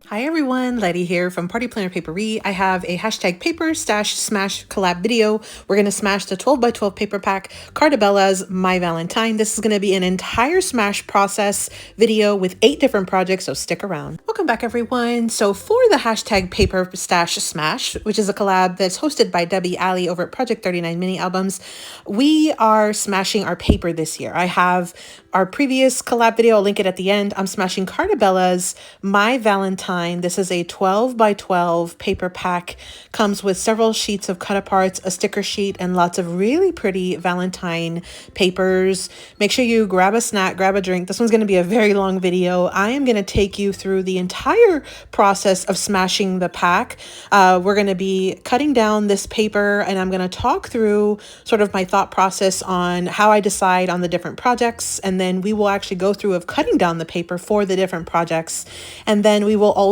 Hi everyone, Letty here from Party Planner Papery. I have a hashtag paper stash smash collab video. We're going to smash the 12 by 12 paper pack, Cardabella's My Valentine. This is going to be an entire smash process video with 8 different projects, so stick around. Welcome back everyone. So for the hashtag paper stash smash, which is a collab that's hosted by Debbie Alley over at Project 39 Mini Albums, we are smashing our paper this year. I have our previous collab video, I'll link it at the end. I'm smashing Cardabella's My Valentine. This is a 12 by 12 paper pack. Comes with several sheets of Cutaparts, a sticker sheet, and lots of really pretty Valentine papers. Make sure you grab a snack, grab a drink. This one's going to be a very long video. I am going to take you through the entire process of smashing the pack. We're going to be cutting down this paper, and I'm going to talk through sort of my thought process on how I decide on the different projects, and then we will actually go through of cutting down the paper for the different projects, and then we will also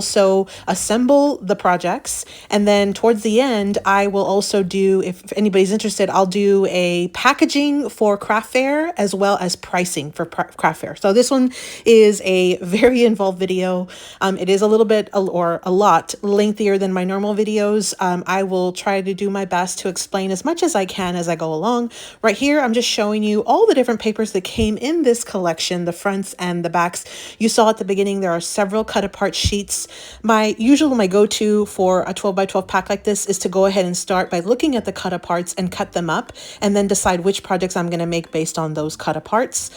assemble the projects, and then towards the end I will also do, if anybody's interested, I'll do a packaging for craft fair as well as pricing for craft fair. So this one is a very involved video. It is a little bit or a lot lengthier than my normal videos. I will try to do my best to explain as much as I can as I go along. Right here I'm just showing you all the different papers that came in this collection, the fronts and the backs. You saw at the beginning there are several cut apart sheets. My go-to for a 12 by 12 pack like this is to go ahead and start by looking at the cut aparts and cut them up, and then decide which projects I'm going to make based on those cut aparts,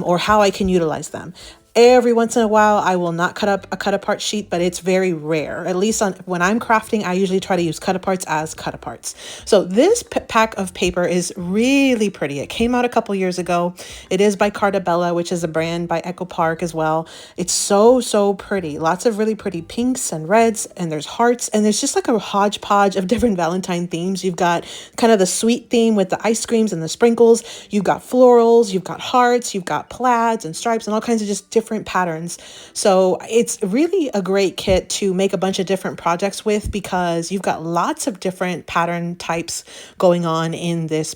or how I can utilize them. Every once in a while, I will not cut up a cut apart sheet, but it's very rare. At least when I'm crafting, I usually try to use cut aparts as cut aparts. So this pack of paper is really pretty. It came out a couple years ago. It is by Cardabella, which is a brand by Echo Park as well. It's so pretty. Lots of really pretty pinks and reds, and there's hearts, and there's just like a hodgepodge of different Valentine themes. You've got kind of the sweet theme with the ice creams and the sprinkles. You've got florals, you've got hearts, you've got plaids and stripes and all kinds of just different patterns. So it's really a great kit to make a bunch of different projects with, because you've got lots of different pattern types going on in this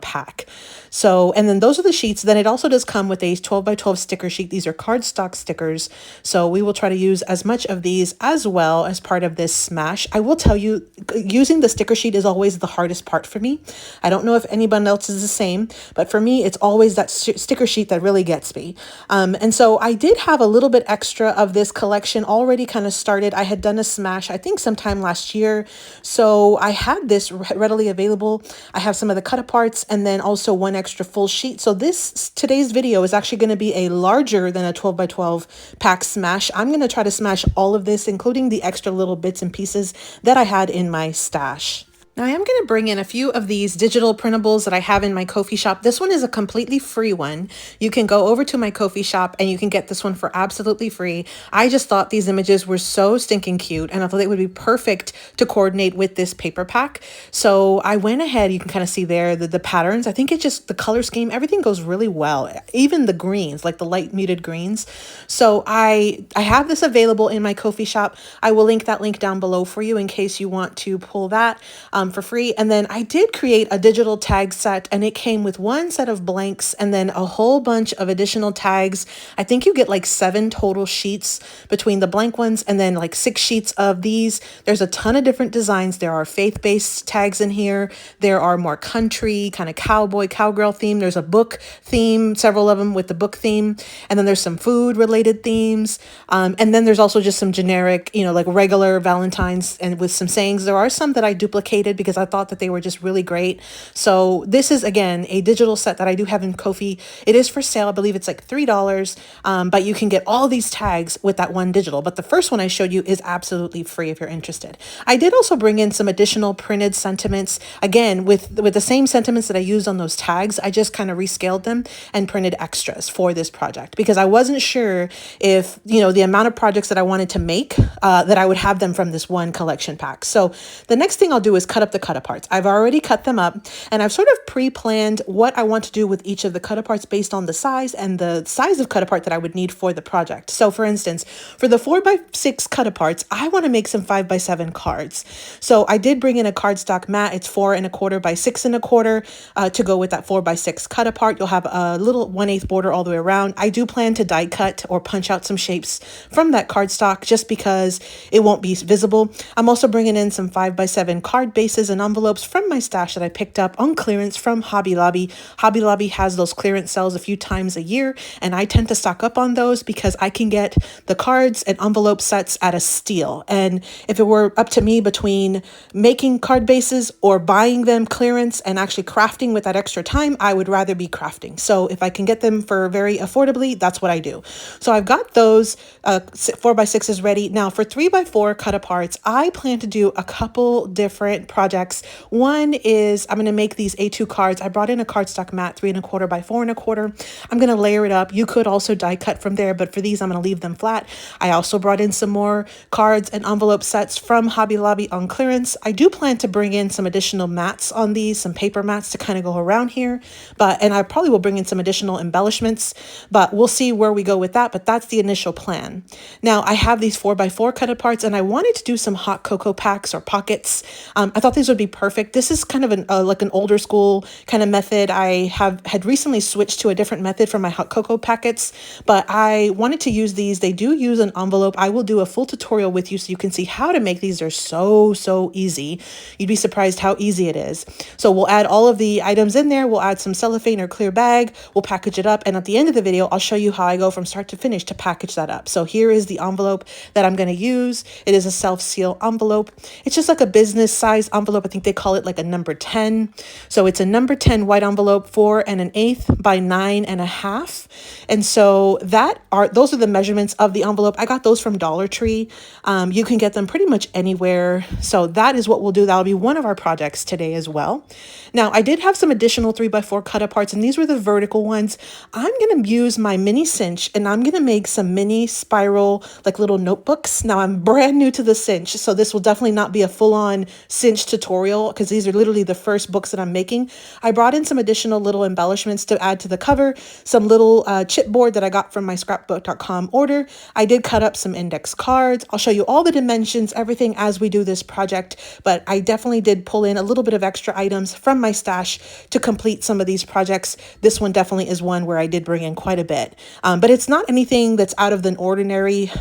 pack. So, and then those are the sheets. Then it also does come with a 12 by 12 sticker sheet. These are cardstock stickers. So we will try to use as much of these as well as part of this smash. I will tell you, using the sticker sheet is always the hardest part for me. I don't know if anyone else is the same, but for me, it's always that sticker sheet that really gets me. And so I did have a little bit extra of this collection already kind of started. I had done a smash, I think sometime last year. So I had this readily available. I have some of the cut parts, and then also one extra full sheet. So today's video is actually going to be a larger than a 12 by 12 pack smash. I'm going to try to smash all of this, including the extra little bits and pieces that I had in my stash. Now I am going to bring in a few of these digital printables that I have in my Ko-fi shop. This one is a completely free one. You can go over to my Ko-fi shop and you can get this one for absolutely free. I just thought these images were so stinking cute, and I thought they would be perfect to coordinate with this paper pack. So I went ahead, you can kind of see there the patterns. I think it's just the color scheme, everything goes really well. Even the greens, like the light muted greens. So I have this available in my Ko-fi shop. I will link that link down below for you in case you want to pull that for free. And then I did create a digital tag set, and it came with one set of blanks and then a whole bunch of additional tags. I think you get like 7 total sheets between the blank ones, and then like 6 sheets of these. There's a ton of different designs. There are faith-based tags in here. There are more country, kind of cowboy, cowgirl theme. There's a book theme, several of them with the book theme. And then there's some food related themes. And then there's also just some generic, like regular Valentines and with some sayings. There are some that I duplicated because I thought that they were just really great. So this is, again, a digital set that I do have in Ko-fi. It is for sale. I believe it's like $3, but you can get all these tags with that one digital. But the first one I showed you is absolutely free if you're interested. I did also bring in some additional printed sentiments. Again, with the same sentiments that I used on those tags, I just kind of rescaled them and printed extras for this project because I wasn't sure if, the amount of projects that I wanted to make, that I would have them from this one collection pack. So the next thing I'll do is cut cut up the Cutaparts. I've already cut them up, and I've sort of pre-planned what I want to do with each of the Cutaparts based on the size and the size of Cutapart that I would need for the project. So for instance, for the 4x6 Cutaparts, I want to make some 5x7 cards. So I did bring in a cardstock mat. It's 4¼ by 6¼ to go with that 4x6 Cutapart. You'll have a little 1/8 border all the way around. I do plan to die cut or punch out some shapes from that cardstock just because it won't be visible. I'm also bringing in some 5x7 card bases and envelopes from my stash that I picked up on clearance from Hobby Lobby. Hobby Lobby has those clearance sales a few times a year, and I tend to stock up on those because I can get the cards and envelope sets at a steal. And if it were up to me between making card bases or buying them clearance and actually crafting with that extra time, I would rather be crafting. So if I can get them for very affordably, that's what I do. So I've got those 4x6s ready. Now for 3x4 Cutaparts, I plan to do a couple different projects. One is I'm going to make these A2 cards. I brought in a cardstock mat, 3¼ by 4¼ I'm going to layer it up. You could also die cut from there, but for these, I'm going to leave them flat. I also brought in some more cards and envelope sets from Hobby Lobby on clearance. I do plan to bring in some additional mats on these, some paper mats to kind of go around here, and I probably will bring in some additional embellishments, but we'll see where we go with that. But that's the initial plan. Now I have these 4x4 Cutaparts, and I wanted to do some hot cocoa packs or pockets. I thought these would be perfect. This is kind of like an older school kind of method. I had recently switched to a different method for my hot cocoa packets, but I wanted to use these. They do use an envelope. I will do a full tutorial with you so you can see how to make these. They're so easy. You'd be surprised how easy it is. So we'll add all of the items in there. We'll add some cellophane or clear bag. We'll package it up. And at the end of the video, I'll show you how I go from start to finish to package that up. So here is the envelope that I'm going to use. It is a self-seal envelope. It's just like a business size envelope. I think they call it like a number 10. So it's a number 10 white envelope, 4 1/8 by 9½ And so those are the measurements of the envelope. I got those from Dollar Tree. You can get them pretty much anywhere. So that is what we'll do. That'll be one of our projects today as well. Now I did have some additional 3x4 Cutaparts, and these were the vertical ones. I'm going to use my mini cinch, and I'm going to make some mini spiral, like little notebooks. Now I'm brand new to the cinch, so this will definitely not be a full-on cinch tutorial because these are literally the first books that I'm making. I brought in some additional little embellishments to add to the cover, some little chipboard that I got from my scrapbook.com order. I did cut up some index cards. I'll show you all the dimensions, everything as we do this project, but I definitely did pull in a little bit of extra items from my stash to complete some of these projects. This one definitely is one where I did bring in quite a bit, but it's not anything that's out of the ordinary.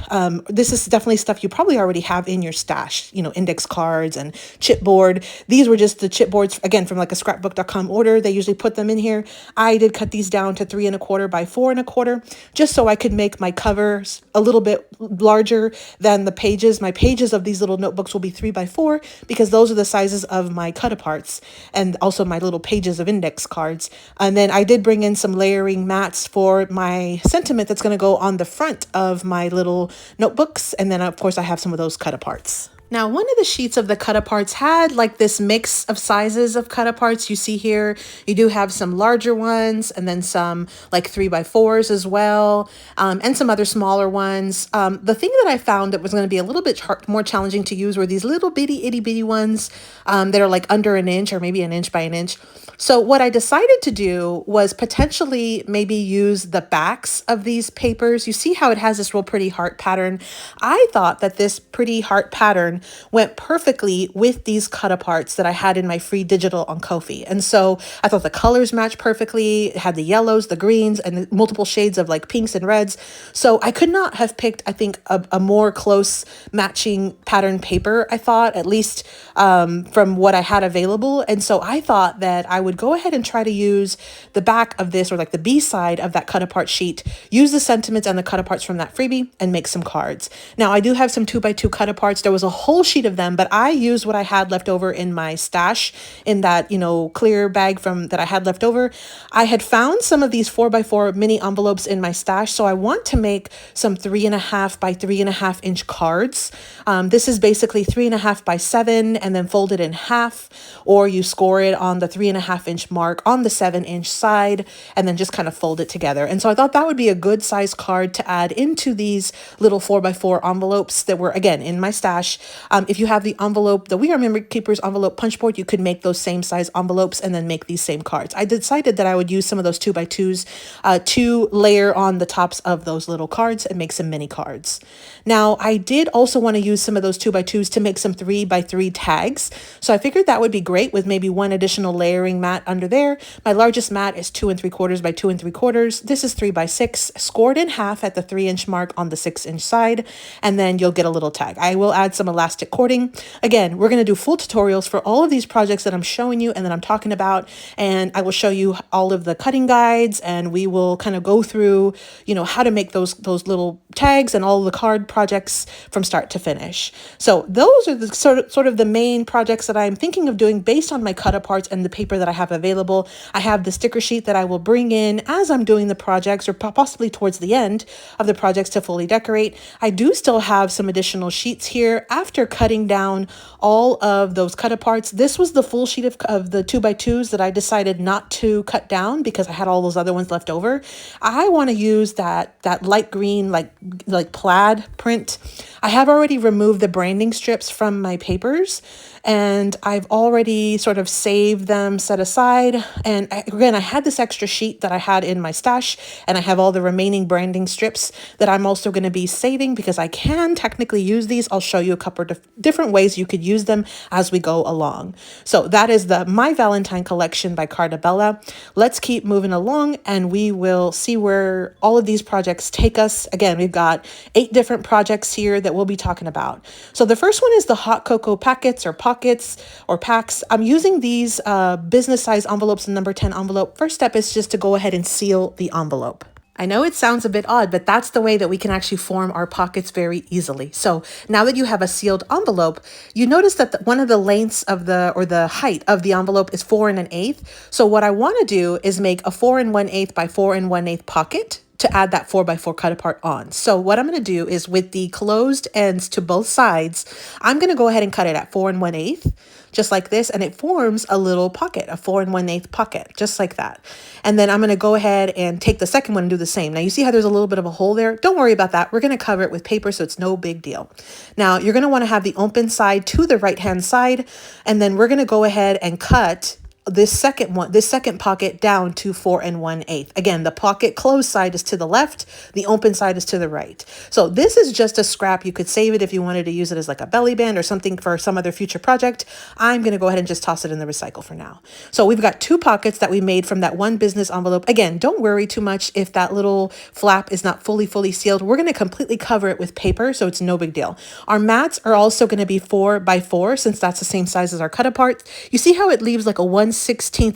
This is definitely stuff you probably already have in your stash, index cards and chipboard. These were just the chipboards, again, from like a scrapbook.com order. They usually put them in here. I did cut these down to 3¼ by 4¼ just so I could make my covers a little bit larger than the pages. My pages of these little notebooks will be 3x4 because those are the sizes of my Cutaparts and also my little pages of index cards. And then I did bring in some layering mats for my sentiment that's going to go on the front of my little notebooks. And then of course I have some of those Cutaparts. Now, one of the sheets of the Cutaparts had like this mix of sizes of Cutaparts. You see here, you do have some larger ones and then some like 3x4s as well, and some other smaller ones. The thing that I found that was going to be a little bit more challenging to use were these little bitty itty bitty ones that are like under an inch or maybe an inch by an inch. So what I decided to do was potentially maybe use the backs of these papers. You see how it has this real pretty heart pattern? I thought that this pretty heart pattern went perfectly with these Cutaparts that I had in my free digital on Ko-fi. And so I thought the colors matched perfectly. It had the yellows, the greens, and the multiple shades of like pinks and reds. So I could not have picked, I think, a more close matching pattern paper, I thought, at least from what I had available. And so I thought that I would go ahead and try to use the back of this, or like the B side of that Cutapart sheet, use the sentiments and the Cutaparts from that freebie and make some cards. Now I do have some 2x2 Cutaparts. There was a whole sheet of them, but I used what I had left over in my stash in that, clear bag that I had left over. I had found some of these 4x4 mini envelopes in my stash. So I want to make some 3½ by 3½ inch cards. This is basically 3½ by 7 and then fold it in half, or you score it on the 3½ inch mark on the 7-inch side and then just kind of fold it together. And so I thought that would be a good size card to add into these little 4x4 envelopes that were, again, in my stash. If you have the envelope, the We Are Memory Keepers envelope punch board, you could make those same size envelopes and then make these same cards. I decided that I would use some of those 2x2s to layer on the tops of those little cards and make some mini cards. Now, I did also want to use some of those 2x2s to make some 3x3 tags. So I figured that would be great with maybe one additional layering mat under there. My largest mat is 2 3/4 by 2 3/4. This is 3x6, scored in half at the 3-inch mark on the 6-inch side, and then you'll get a little tag. I will add some elastic cording. Again, we're going to do full tutorials for all of these projects that I'm showing you and that I'm talking about, and I will show you all of the cutting guides, and we will kind of go through, you know, how to make those little tags and all the card projects from start to finish. So those are the sort of the main projects that I'm thinking of doing based on my Cutaparts and the paper that I have available. I have the sticker sheet that I will bring in as I'm doing the projects, or possibly towards the end of the projects, to fully decorate. I do still have some additional sheets here after cutting down all of those Cutaparts. This was the full sheet of the 2x2s that I decided not to cut down because I had all those other ones left over. I want to use that light green, like plaid print. I have already removed the branding strips from my papers, and I've already sort of saved them, set aside. And again, I had this extra sheet that I had in my stash, and I have all the remaining branding strips that I'm also going to be saving because I can technically use these. I'll show you a couple of different ways you could use them as we go along. So that is the My Valentine collection by Cardabella. Let's keep moving along, and we will see where all of these projects take us. Again, we've got 8 different projects here that we'll be talking about. So the first one is the hot cocoa packets or pockets or packs. I'm using these business size envelopes in number 10 envelope. First step is just to go ahead and seal the envelope. I know it sounds a bit odd, but that's the way that we can actually form our pockets very easily. So now that you have a sealed envelope, you notice that one of the lengths of the height of the envelope is 4 1/8. So what I want to do is make a 4 1/8 by 4 1/8 pocket to add that 4x4 Cutapart on. So what I'm going to do is, with the closed ends to both sides, I'm going to go ahead and cut it at 4 1/8, just like this, and it forms a little pocket, a 4 1/8 pocket, just like that. And then I'm going to go ahead and take the second one and do the same. Now you see how there's a little bit of a hole there? Don't worry about that. We're going to cover it with paper, so it's no big deal. Now you're going to want to have the open side to the right-hand side, and then we're going to go ahead and cut this second pocket down to 4 1/8. Again, the pocket closed side is to the left, the open side is to the right. So this is just a scrap. You could save it if you wanted to use it as like a belly band or something for some other future project. I'm going to go ahead and just toss it in the recycle for now. So we've got 2 pockets that we made from that one business envelope. Again, don't worry too much if that little flap is not fully sealed. We're going to completely cover it with paper, so it's no big deal. Our mats are also going to be 4x4, since that's the same size as our Cutapart. You see how it leaves like a 1/16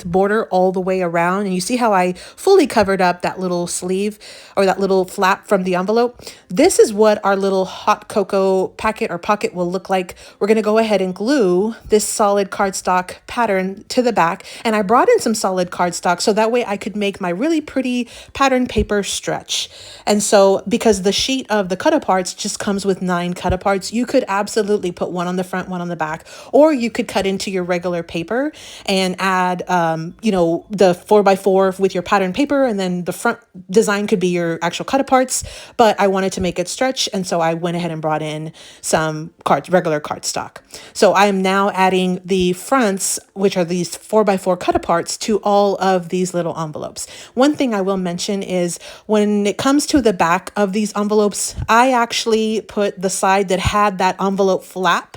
border all the way around, and you see how I fully covered up that little sleeve or that little flap from the envelope. This is what our little hot cocoa packet or pocket will look like. We're going to go ahead and glue this solid cardstock pattern to the back, and I brought in some solid cardstock so that way I could make my really pretty pattern paper stretch. And so because the sheet of the Cutaparts just comes with 9 Cutaparts, you could absolutely put one on the front, one on the back, or you could cut into your regular paper and add, the 4x4 with your pattern paper, and then the front design could be your actual Cutaparts. But I wanted to make it stretch, and so I went ahead and brought in some regular cardstock. So I am now adding the fronts, which are these 4x4 Cutaparts, to all of these little envelopes. One thing I will mention is when it comes to the back of these envelopes, I actually put the side that had that envelope flap.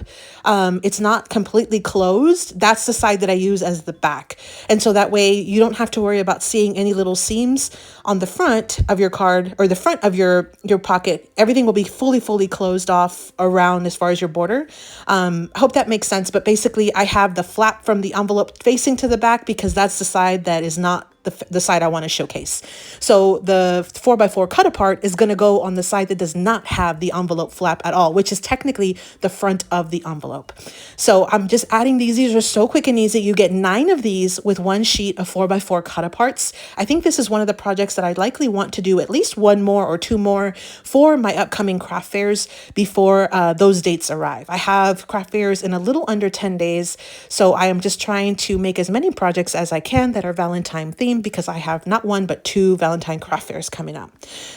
It's not completely closed. That's the side that I use as the back. And so that way you don't have to worry about seeing any little seams on the front of your card or the front of your pocket. Everything will be fully closed off around as far as your border. I hope that makes sense. But basically I have the flap from the envelope facing to the back because that's the side that is not the side I want to showcase. So the 4x4 Cutapart is going to go on the side that does not have the envelope flap at all, which is technically the front of the envelope. So I'm just adding these. These are so quick and easy. You get 9 of these with one sheet of 4x4 Cutaparts. I think this is one of the projects that I'd likely want to do at least 1 more or 2 more for my upcoming craft fairs before those dates arrive. I have craft fairs in a little under 10 days. So I am just trying to make as many projects as I can that are Valentine themed. theme because I have not one, but 2 Valentine craft fairs coming up.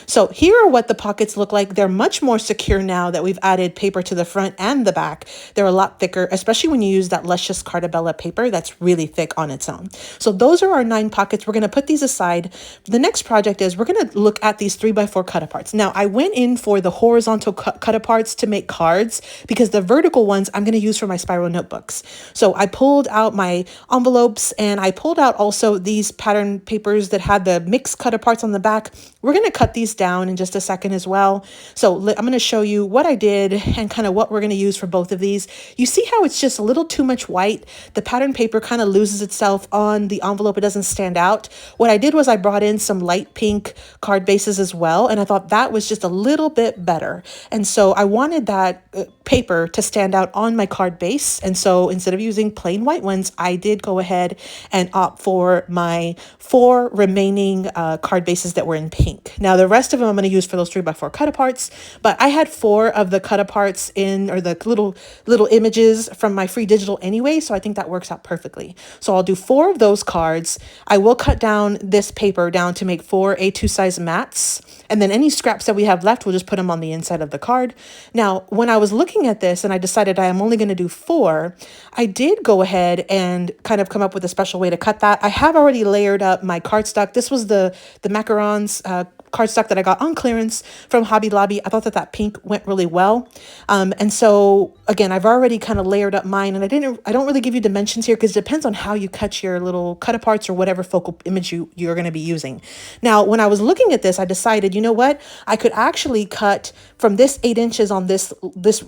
So here are what the pockets look like. They're much more secure now that we've added paper to the front and the back. They're a lot thicker, especially when you use that luscious Cardabella paper that's really thick on its own. So those are our 9 pockets. We're going to put these aside. The next project is we're going to look at these 3x4 Cutaparts. Now I went in for the horizontal Cutaparts to make cards because the vertical ones I'm going to use for my spiral notebooks. So I pulled out my envelopes and I pulled out also these pattern papers that had the mixed Cutaparts on the back. We're going to cut these down in just a second as well. So I'm going to show you what I did and kind of what we're going to use for both of these. You see how it's just a little too much white? The pattern paper kind of loses itself on the envelope. It doesn't stand out. What I did was I brought in some light pink card bases as well. And I thought that was just a little bit better. And so I wanted that paper to stand out on my card base. And so instead of using plain white ones, I did go ahead and opt for my 4 remaining card bases that were in pink. Now the rest of them I'm going to use for those 3x4 Cutaparts, but I had 4 of the Cutaparts in, or the little images from my free digital anyway, so I think that works out perfectly. So I'll do 4 of those cards. I will cut down this paper down to make 4 A2 size mats, and then any scraps that we have left, we'll just put them on the inside of the card. Now, when I was looking at this and I decided I am only going to do 4, I did go ahead and kind of come up with a special way to cut that. I have already layered up my cardstock. This was the macarons cardstock that I got on clearance from Hobby Lobby. I thought that pink went really well. And so again, I've already kind of layered up mine, and I don't really give you dimensions here because it depends on how you cut your little Cutaparts or whatever focal image you're going to be using. Now, when I was looking at this, I decided, you know what, I could actually cut from this 8 inches on this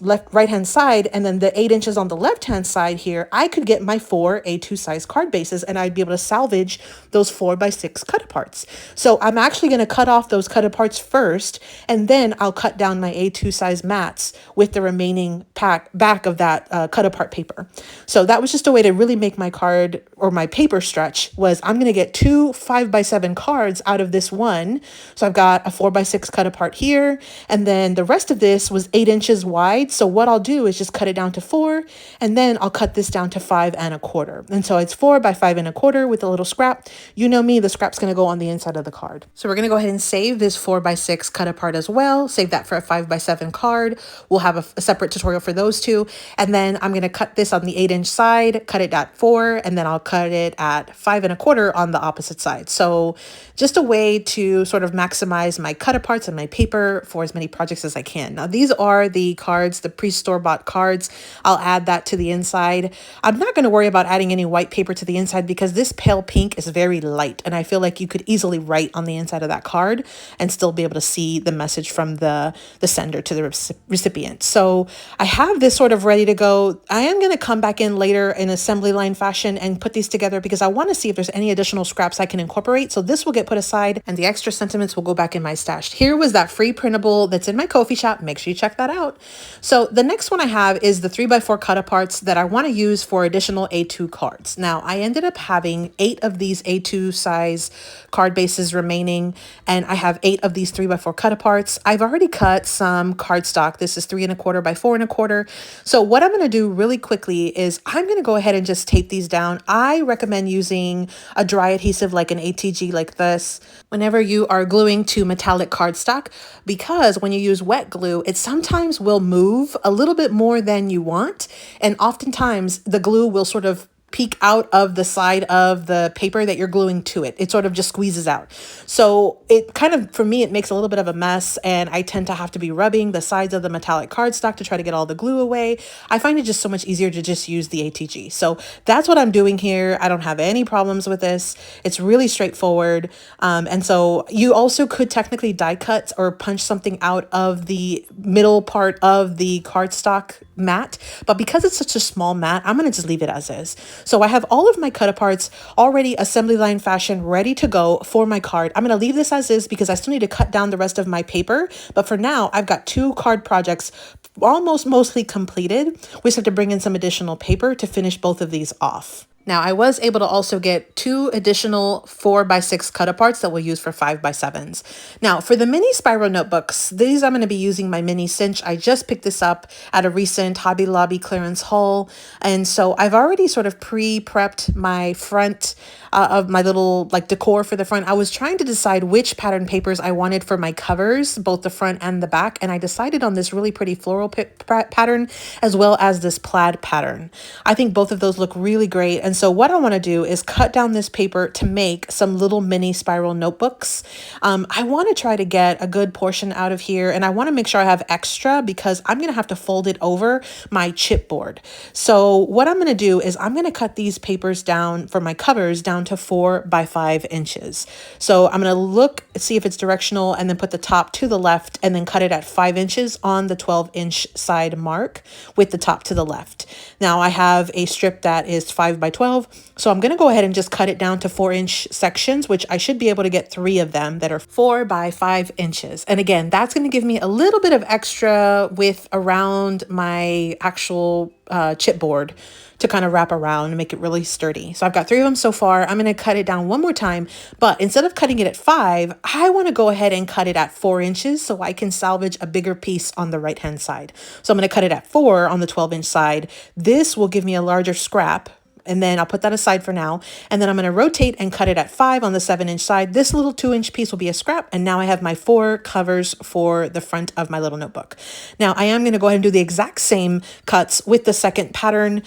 right hand side, and then the 8 inches on the left hand side here, I could get my 4 A2 size card bases, and I'd be able to salvage those 4x6 Cutaparts. So I'm actually going to cut off those Cutaparts first, and then I'll cut down my A2 size mats with the remaining back of that Cutapart paper. So that was just a way to really make my card or my paper stretch. Was I'm going to get 2 5x7 cards out of this one. So I've got a 4x6 Cutapart here, and then the rest of this was 8 inches wide. So what I'll do is just cut it down to 4, and then I'll cut this down to 5 1/4. And so it's 4 by 5 1/4 with a little scrap. You know me, the scrap's going to go on the inside of the card. So we're going to go ahead and save this 4x6 Cutapart as well. Save that for a 5x7 card. We'll have a separate tutorial for those two. And then I'm going to cut this on the 8-inch side, cut it at 4, and then I'll cut it at 5 1/4 on the opposite side. So just a way to sort of maximize my Cutaparts and my paper for as many projects as I can. Now these are the cards, the pre-store-bought cards. I'll add that to the inside. I'm not going to worry about adding any white paper to the inside because this pale pink is very light, and I feel like you could easily write on the inside of that card and still be able to see the message from the sender to the recipient. So I have this sort of ready to go. I am going to come back in later in assembly line fashion and put these together because I want to see if there's any additional scraps I can incorporate. So this will get put aside and the extra sentiments will go back in my stash. Here was that free printable that's in my Ko-fi shop. Make sure you check that out. So the next one I have is the 3x4 Cutaparts that I want to use for additional A2 cards. Now I ended up having 8 of these A2 size card bases remaining, and I have 8 of these 3x4 Cutaparts. I've already cut some cardstock. This is 3 1/4 by 4 1/4. So what I'm going to do really quickly is I'm going to go ahead and just tape these down. I recommend using a dry adhesive like an ATG like this whenever you are gluing to metallic cardstock, because when you use wet glue, it sometimes will move a little bit more than you want. And oftentimes the glue will sort of peek out of the side of the paper that you're gluing to it. It sort of just squeezes out. So it kind of, for me, it makes a little bit of a mess, and I tend to have to be rubbing the sides of the metallic cardstock to try to get all the glue away. I find it just so much easier to just use the ATG. So that's what I'm doing here. I don't have any problems with this. It's really straightforward. And so you also could technically die cut or punch something out of the middle part of the cardstock mat, but because it's such a small mat, I'm going to just leave it as is. So I have all of my Cutaparts already assembly line fashion ready to go for my card. I'm going to leave this as is because I still need to cut down the rest of my paper. But for now, I've got 2 card projects mostly completed. We just have to bring in some additional paper to finish both of these off. Now, I was able to also get 2 additional 4x6 Cutaparts that we'll use for 5x7s. Now, for the mini spiral notebooks, these I'm going to be using my mini cinch. I just picked this up at a recent Hobby Lobby clearance haul. And so I've already sort of pre-prepped my front of my little like decor for the front. I was trying to decide which pattern papers I wanted for my covers, both the front and the back. And I decided on this really pretty floral pattern as well as this plaid pattern. I think both of those look really great. And so what I want to do is cut down this paper to make some little mini spiral notebooks. I want to try to get a good portion out of here, and I want to make sure I have extra because I'm going to have to fold it over my chipboard. So what I'm going to do is I'm going to cut these papers down for my covers down to 4x5 inches. So I'm going to look, see if it's directional, and then put the top to the left and then cut it at 5 inches on the 12-inch side mark with the top to the left. Now I have a strip that is 5x12, so I'm going to go ahead and just cut it down to 4-inch sections, which I should be able to get 3 of them that are 4x5 inches. And again, that's going to give me a little bit of extra width around my actual chipboard to kind of wrap around and make it really sturdy. So I've got 3 of them so far. I'm going to cut it down one more time, but instead of cutting it at 5, I want to go ahead and cut it at 4 inches so I can salvage a bigger piece on the right hand side. So I'm going to cut it at 4 on the 12-inch side. This will give me a larger scrap, and then I'll put that aside for now. And then I'm going to rotate and cut it at 5 on the 7-inch side. This little 2-inch piece will be a scrap. And now I have my 4 covers for the front of my little notebook. Now I am going to go ahead and do the exact same cuts with the second pattern.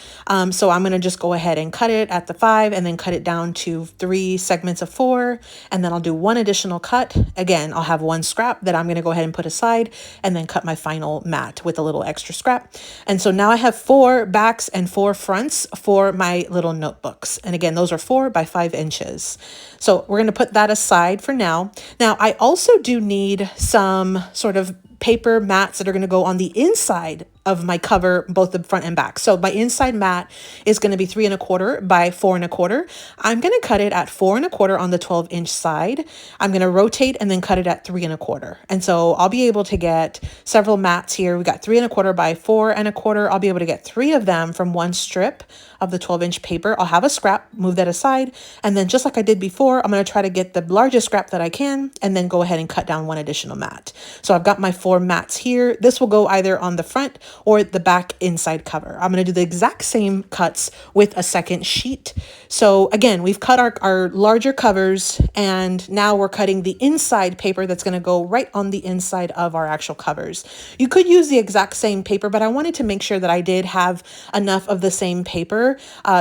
So I'm going to just go ahead and cut it at the 5 and then cut it down to 3 segments of 4. And then I'll do 1 additional cut. Again, I'll have 1 scrap that I'm going to go ahead and put aside and then cut my final mat with a little extra scrap. And so now I have 4 backs and 4 fronts for my little notebooks. And again, those are 4x5 inches. So we're going to put that aside for now. Now, I also do need some sort of paper mats that are going to go on the inside of my cover, both the front and back. So my inside mat is going to be 3 1/4 by 4 1/4. I'm going to cut it at 4 1/4 on the 12-inch side. I'm going to rotate and then cut it at 3 1/4. And so I'll be able to get several mats here. We got 3 1/4 by 4 1/4. I'll be able to get 3 of them from one strip of the 12-inch paper. I'll have a scrap, move that aside. And then just like I did before, I'm going to try to get the largest scrap that I can and then go ahead and cut down 1 additional mat. So I've got my 4 mats here. This will go either on the front or the back inside cover. I'm going to do the exact same cuts with a second sheet. So again, we've cut our larger covers, and now we're cutting the inside paper that's going to go right on the inside of our actual covers. You could use the exact same paper, but I wanted to make sure that I did have enough of the same paper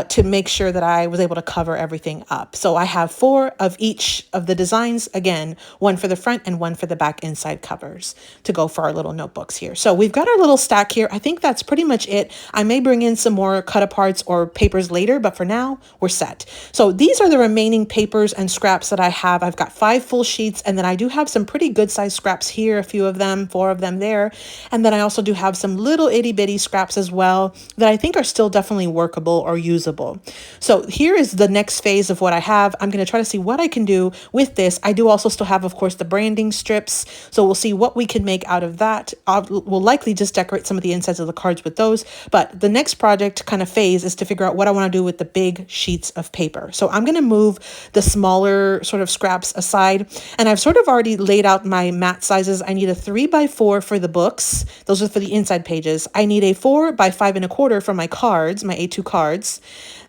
to make sure that I was able to cover everything up. So I have 4 of each of the designs, again, 1 for the front and 1 for the back inside covers to go for our little notebooks here. So we've got our little stack here. I think that's pretty much it. I may bring in some more Cutaparts or papers later, but for now we're set. So these are the remaining papers and scraps that I have. I've got 5 full sheets, and then I do have some pretty good sized scraps here, a few of them, 4 of them there. And then I also do have some little itty bitty scraps as well that I think are still definitely workable or usable. So here is the next phase of what I have. I'm going to try to see what I can do with this. I do also still have, of course, the branding strips. So we'll see what we can make out of that. We'll likely just decorate some of the insides of the cards with those. But the next project kind of phase is to figure out what I want to do with the big sheets of paper. So I'm going to move the smaller sort of scraps aside. And I've sort of already laid out my mat sizes. I need a 3x4 for the books. Those are for the inside pages. I need a 4x5 1/4 for my cards, my A2 cards.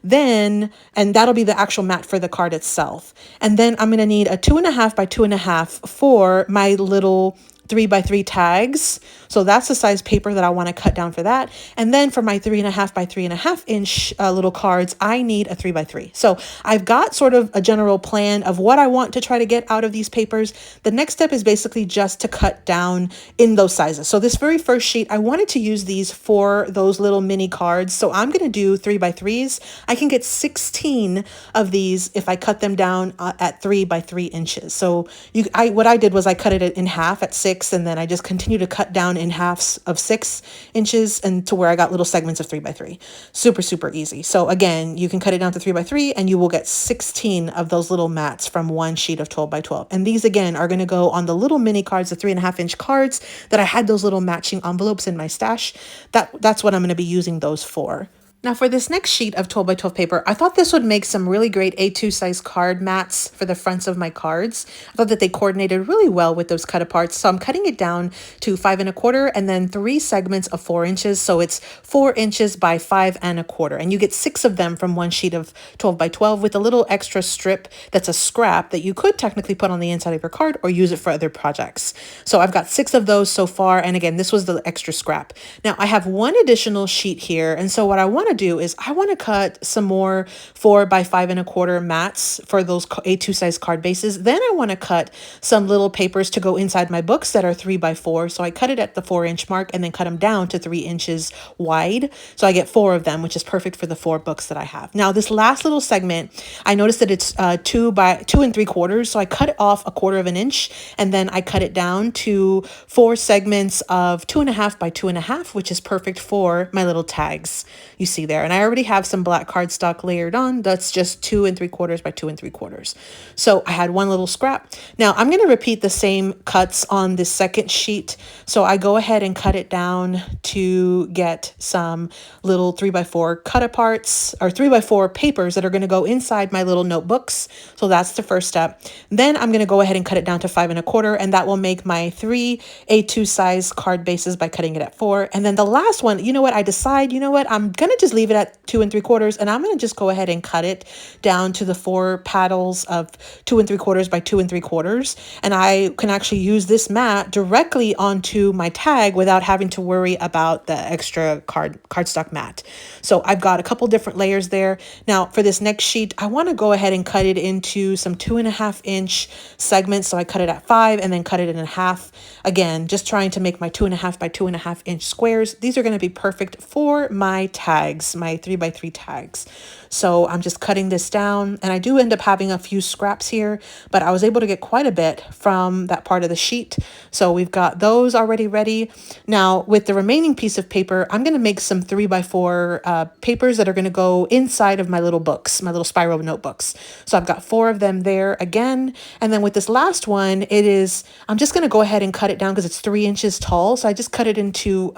Then, and that'll be the actual mat for the card itself. And then I'm going to need a 2.5 by 2.5 for my little 3x3 tags. So that's the size paper that I want to cut down for that. And then for my 3.5 by 3.5 inch little cards, I need a 3x3. So I've got sort of a general plan of what I want to try to get out of these papers. The next step is basically just to cut down in those sizes. So this very first sheet, I wanted to use these for those little mini cards. So I'm going to do 3x3s. I can get 16 of these if I cut them down at 3x3 inches. So what I did was I cut it in half at 6, and then I just continue to cut down in halves of 6 inches and to where I got little segments of 3x3. Super, super easy. So again, you can cut it down to 3x3 and you will get 16 of those little mats from one sheet of 12x12. And these again are going to go on the little mini cards, the 3.5-inch cards that I had those little matching envelopes in my stash. That's what I'm going to be using those for. Now for this next sheet of 12 by 12 paper, I thought this would make some really great A2 size card mats for the fronts of my cards. I thought that they coordinated really well with those cut aparts. So I'm cutting it down to 5 1/4 and then 3 segments of 4 inches. So it's 4 inches by 5 1/4. And you get 6 of them from one sheet of 12 by 12 with a little extra strip that's a scrap that you could technically put on the inside of your card or use it for other projects. So I've got 6 of those so far. And again, this was the extra scrap. Now I have one additional sheet here. And so what I want to do is I want to cut some more 4 by 5 1/4 mats for those A2 size card bases. Then I want to cut some little papers to go inside my books that are 3 by 4. So I cut it at the 4-inch mark and then cut them down to 3 inches wide. So I get 4 of them, which is perfect for the 4 books that I have. Now this last little segment, I noticed that it's 2 by 2 3/4. So I cut it off 1/4 of an inch and then I cut it down to 4 segments of 2.5 by 2.5, which is perfect for my little tags you see there. And I already have some black cardstock layered on. That's just 2 3/4 by 2 3/4. So I had one little scrap. Now I'm going to repeat the same cuts on this second sheet. So I go ahead and cut it down to get some little 3 by 4 cut aparts or 3 by 4 papers that are going to go inside my little notebooks. So that's the first step. Then I'm going to go ahead and cut it down to 5 1/4, and that will make my 3 A2 size card bases by cutting it at 4. And then the last one, you know what, I decide, you know what, I'm going to just leave it at 2 3/4, and I'm going to just go ahead and cut it down to the 4 paddles of 2 3/4 by 2 3/4. And I can actually use this mat directly onto my tag without having to worry about the extra cardstock mat. So I've got a couple different layers there. Now for this next sheet, I want to go ahead and cut it into some 2.5-inch segments. So I cut it at 5 and then cut it in half. Again, just trying to make my 2.5 by 2.5-inch squares. These are going to be perfect for my tags, my 3 by 3 tags. So I'm just cutting this down, and I do end up having a few scraps here, but I was able to get quite a bit from that part of the sheet. So we've got those already ready. Now with the remaining piece of paper, I'm going to make some 3 by 4 papers that are going to go inside of my little books, my little spiral notebooks. So I've got 4 of them there again. And then with this last one, I'm just going to go ahead and cut it down because it's 3 inches tall. So I just cut it into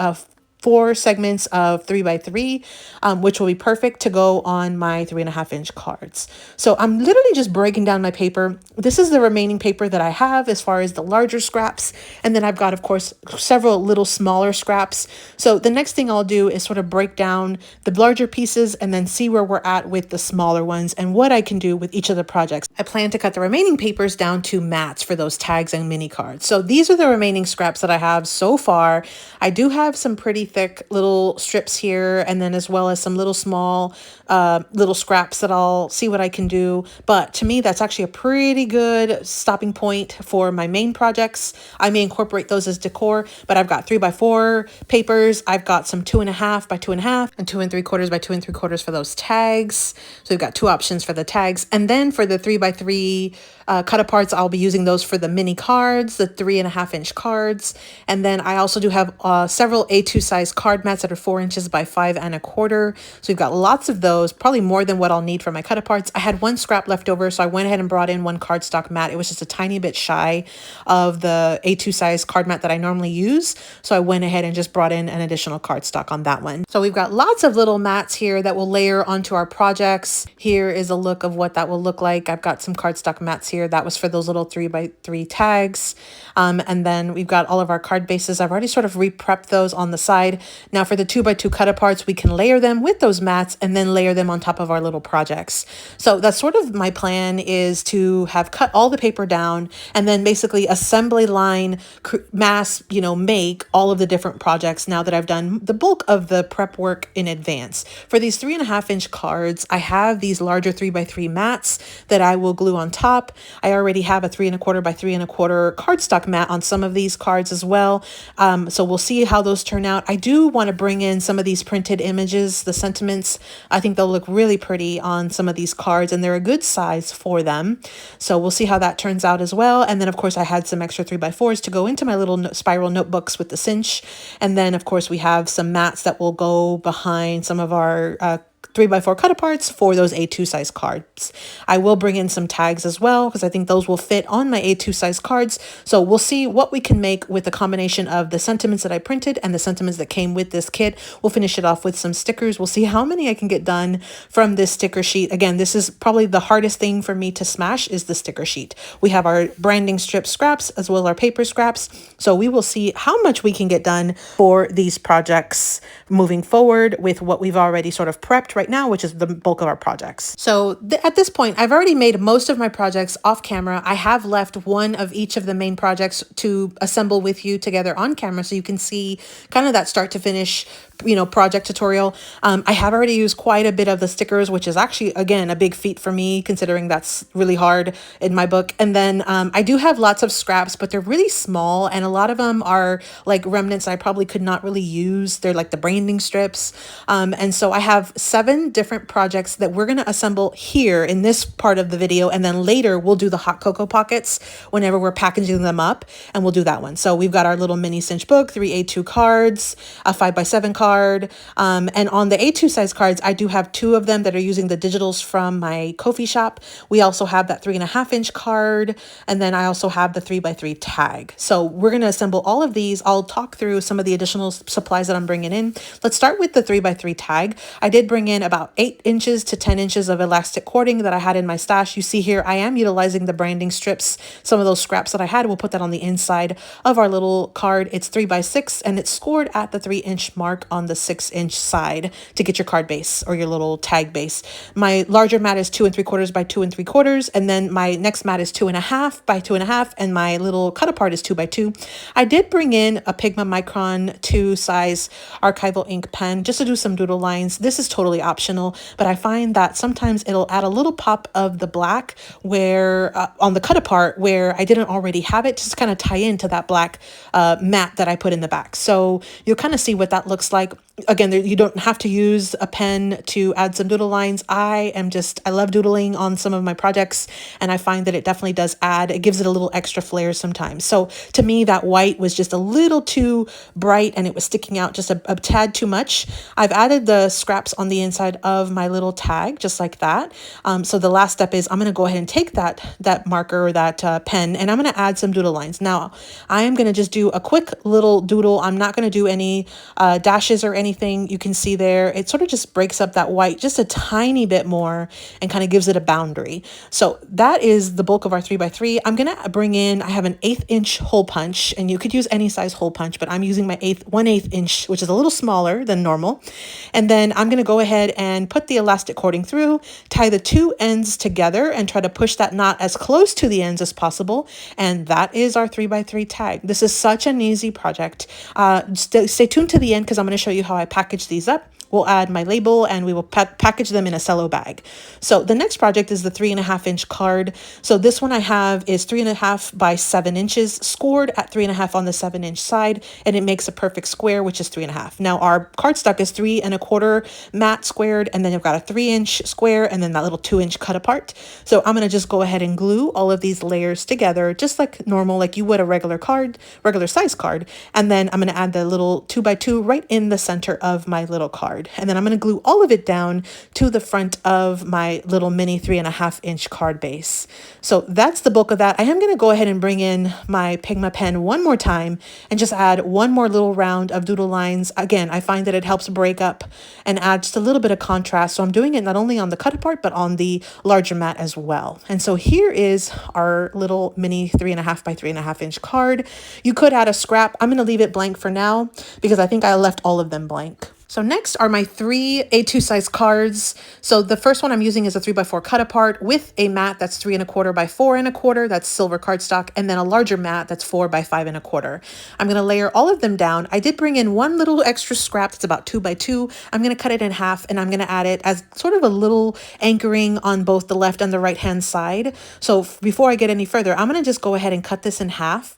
4 segments of 3 by 3, which will be perfect to go on my 3.5-inch cards. So I'm literally just breaking down my paper. This is the remaining paper that I have as far as the larger scraps. And then I've got, of course, several little smaller scraps. So the next thing I'll do is sort of break down the larger pieces and then see where we're at with the smaller ones and what I can do with each of the projects. I plan to cut the remaining papers down to mats for those tags and mini cards. So these are the remaining scraps that I have so far. I do have some pretty thick little strips here, and then as well as some little small little scraps that I'll see what I can do. But to me, that's actually a pretty good stopping point for my main projects. I may incorporate those as decor, but I've got 3 by 4 papers. I've got some 2.5 by 2.5 and 2 3/4 by 2 3/4 for those tags. So we've got 2 options for the tags. And then for the 3 by 3 cut aparts, I'll be using those for the mini cards, the 3.5-inch cards. And then I also do have several A2 size card mats that are 4 inches by 5 1/4. So we've got lots of those, probably more than what I'll need for my cut aparts. I had one scrap left over, so I went ahead and brought in one cardstock mat. It was just a tiny bit shy of the A2 size card mat that I normally use. So I went ahead and just brought in an additional cardstock on that one. So we've got lots of little mats here that will layer onto our projects. Here is a look of what that will look like. I've got some cardstock mats here. That was for those little 3 by 3 tags. And then we've got all of our card bases. I've already sort of re-prepped those on the side. Now for the 2 by 2 cut aparts, we can layer them with those mats and then layer them on top of our little projects. So that's sort of my plan, is to have cut all the paper down and then basically assembly line make all of the different projects now that I've done the bulk of the prep work in advance. For these 3.5-inch cards, I have these larger 3 by 3 mats that I will glue on top. I already have a 3 1/4 by 3 1/4 cardstock mat on some of these cards as well. So we'll see how those turn out. I do want to bring in some of these printed images, the sentiments. I think they'll look really pretty on some of these cards, and they're a good size for them. So we'll see how that turns out as well. And then of course I had some extra 3 by 4s to go into my little spiral notebooks with the cinch. And then of course we have some mats that will go behind some of our 3x4 Cutaparts for those A2 size cards. I will bring in some tags as well because I think those will fit on my A2 size cards. So we'll see what we can make with the combination of the sentiments that I printed and the sentiments that came with this kit. We'll finish it off with some stickers. We'll see how many I can get done from this sticker sheet. Again, this is probably the hardest thing for me to smash is the sticker sheet. We have our branding strip scraps as well as our paper scraps. So we will see how much we can get done for these projects moving forward with what we've already sort of prepped right now, which is the bulk of our projects. So at this point, I've already made most of my projects off camera. I have left one of each of the main projects to assemble with you together on camera so you can see kind of that start to finish, you know, project tutorial. I have already used quite a bit of the stickers, which is actually, again, a big feat for me considering that's really hard in my book. And then I do have lots of scraps, but they're really small and a lot of them are like remnants I probably could not really use. They're like the branding strips. And so I have 7 different projects that we're going to assemble here in this part of the video. And then later we'll do the hot cocoa pockets whenever we're packaging them up, and we'll do that one. So we've got our little mini cinch book, 3 A2 cards, a 5x7 card. And on the A2 size cards, I do have 2 of them that are using the digitals from my Ko-fi shop. We also have that 3.5 inch card. And then I also have the 3x3 tag. So we're going to assemble all of these. I'll talk through some of the additional supplies that I'm bringing in. Let's start with the 3x3 tag. I did bring in about 8 inches to 10 inches of elastic cording that I had in my stash. You see here, I am utilizing the branding strips. Some of those scraps that I had, we'll put that on the inside of our little card. It's 3x6 and it's scored at the 3-inch mark on the 6-inch side to get your card base or your little tag base. My larger mat is 2 3/4 by 2 3/4, and then my next mat is 2.5 by 2.5, and my little Cutapart is 2x2. I did bring in a Pigma Micron 2 size archival ink pen just to do some doodle lines. This is totally optional, but I find that sometimes it'll add a little pop of the black where on the Cutapart where I didn't already have it, just kind of tie into that black mat that I put in the back. So you'll kind of see what that looks like. Again, you don't have to use a pen to add some doodle lines. I love doodling on some of my projects, and I find that it definitely does add, it gives it a little extra flair sometimes. So to me, that white was just a little too bright and it was sticking out just a tad too much. I've added the scraps on the inside of my little tag, just like that. So the last step is I'm going to go ahead and take that marker or that pen, and I'm going to add some doodle lines. Now, I am going to just do a quick little doodle. I'm not going to do any dashes or anything. You can see there, it sort of just breaks up that white just a tiny bit more and kind of gives it a boundary. So that is the bulk of our 3x3. I'm going to bring in, I have an 1/8 inch hole punch, and you could use any size hole punch, but I'm using my 1/8 inch, which is a little smaller than normal. And then I'm going to go ahead and put the elastic cording through, tie the 2 ends together and try to push that knot as close to the ends as possible. And that is our 3x3 tag. This is such an easy project. Stay tuned to the end because I'm going to show you how I package these up. We'll add my label and we will package them in a cello bag. So the next project is the 3.5 inch card. So this one I have is 3.5 by 7 inches, scored at 3.5 on the 7-inch side, and it makes a perfect square, which is 3.5. Now our cardstock is 3 1/4 mat squared, and then you've got a 3-inch square and then that little 2-inch cut apart. So I'm going to just go ahead and glue all of these layers together, just like normal, like you would a regular size card. And then I'm going to add the little 2x2 right in the center of my little card. And then I'm going to glue all of it down to the front of my little mini 3.5 inch card base. So that's the bulk of that. I am going to go ahead and bring in my Pigma pen one more time and just add one more little round of doodle lines. Again, I find that it helps break up and add just a little bit of contrast. So I'm doing it not only on the Cutapart, but on the larger mat as well. And so here is our little mini 3.5 by 3.5 inch card. You could add a scrap. I'm going to leave it blank for now because I think I left all of them blank. So next are my 3 A2 size cards. So the first one I'm using is a 3x4 Cutapart with a mat that's 3 1/4 by 4 1/4. That's silver cardstock, and then a larger mat that's 4 by 5 1/4. I'm going to layer all of them down. I did bring in one little extra scrap that's about 2 by 2. I'm going to cut it in half, and I'm going to add it as sort of a little anchoring on both the left and the right hand side. So before I get any further, I'm going to just go ahead and cut this in half.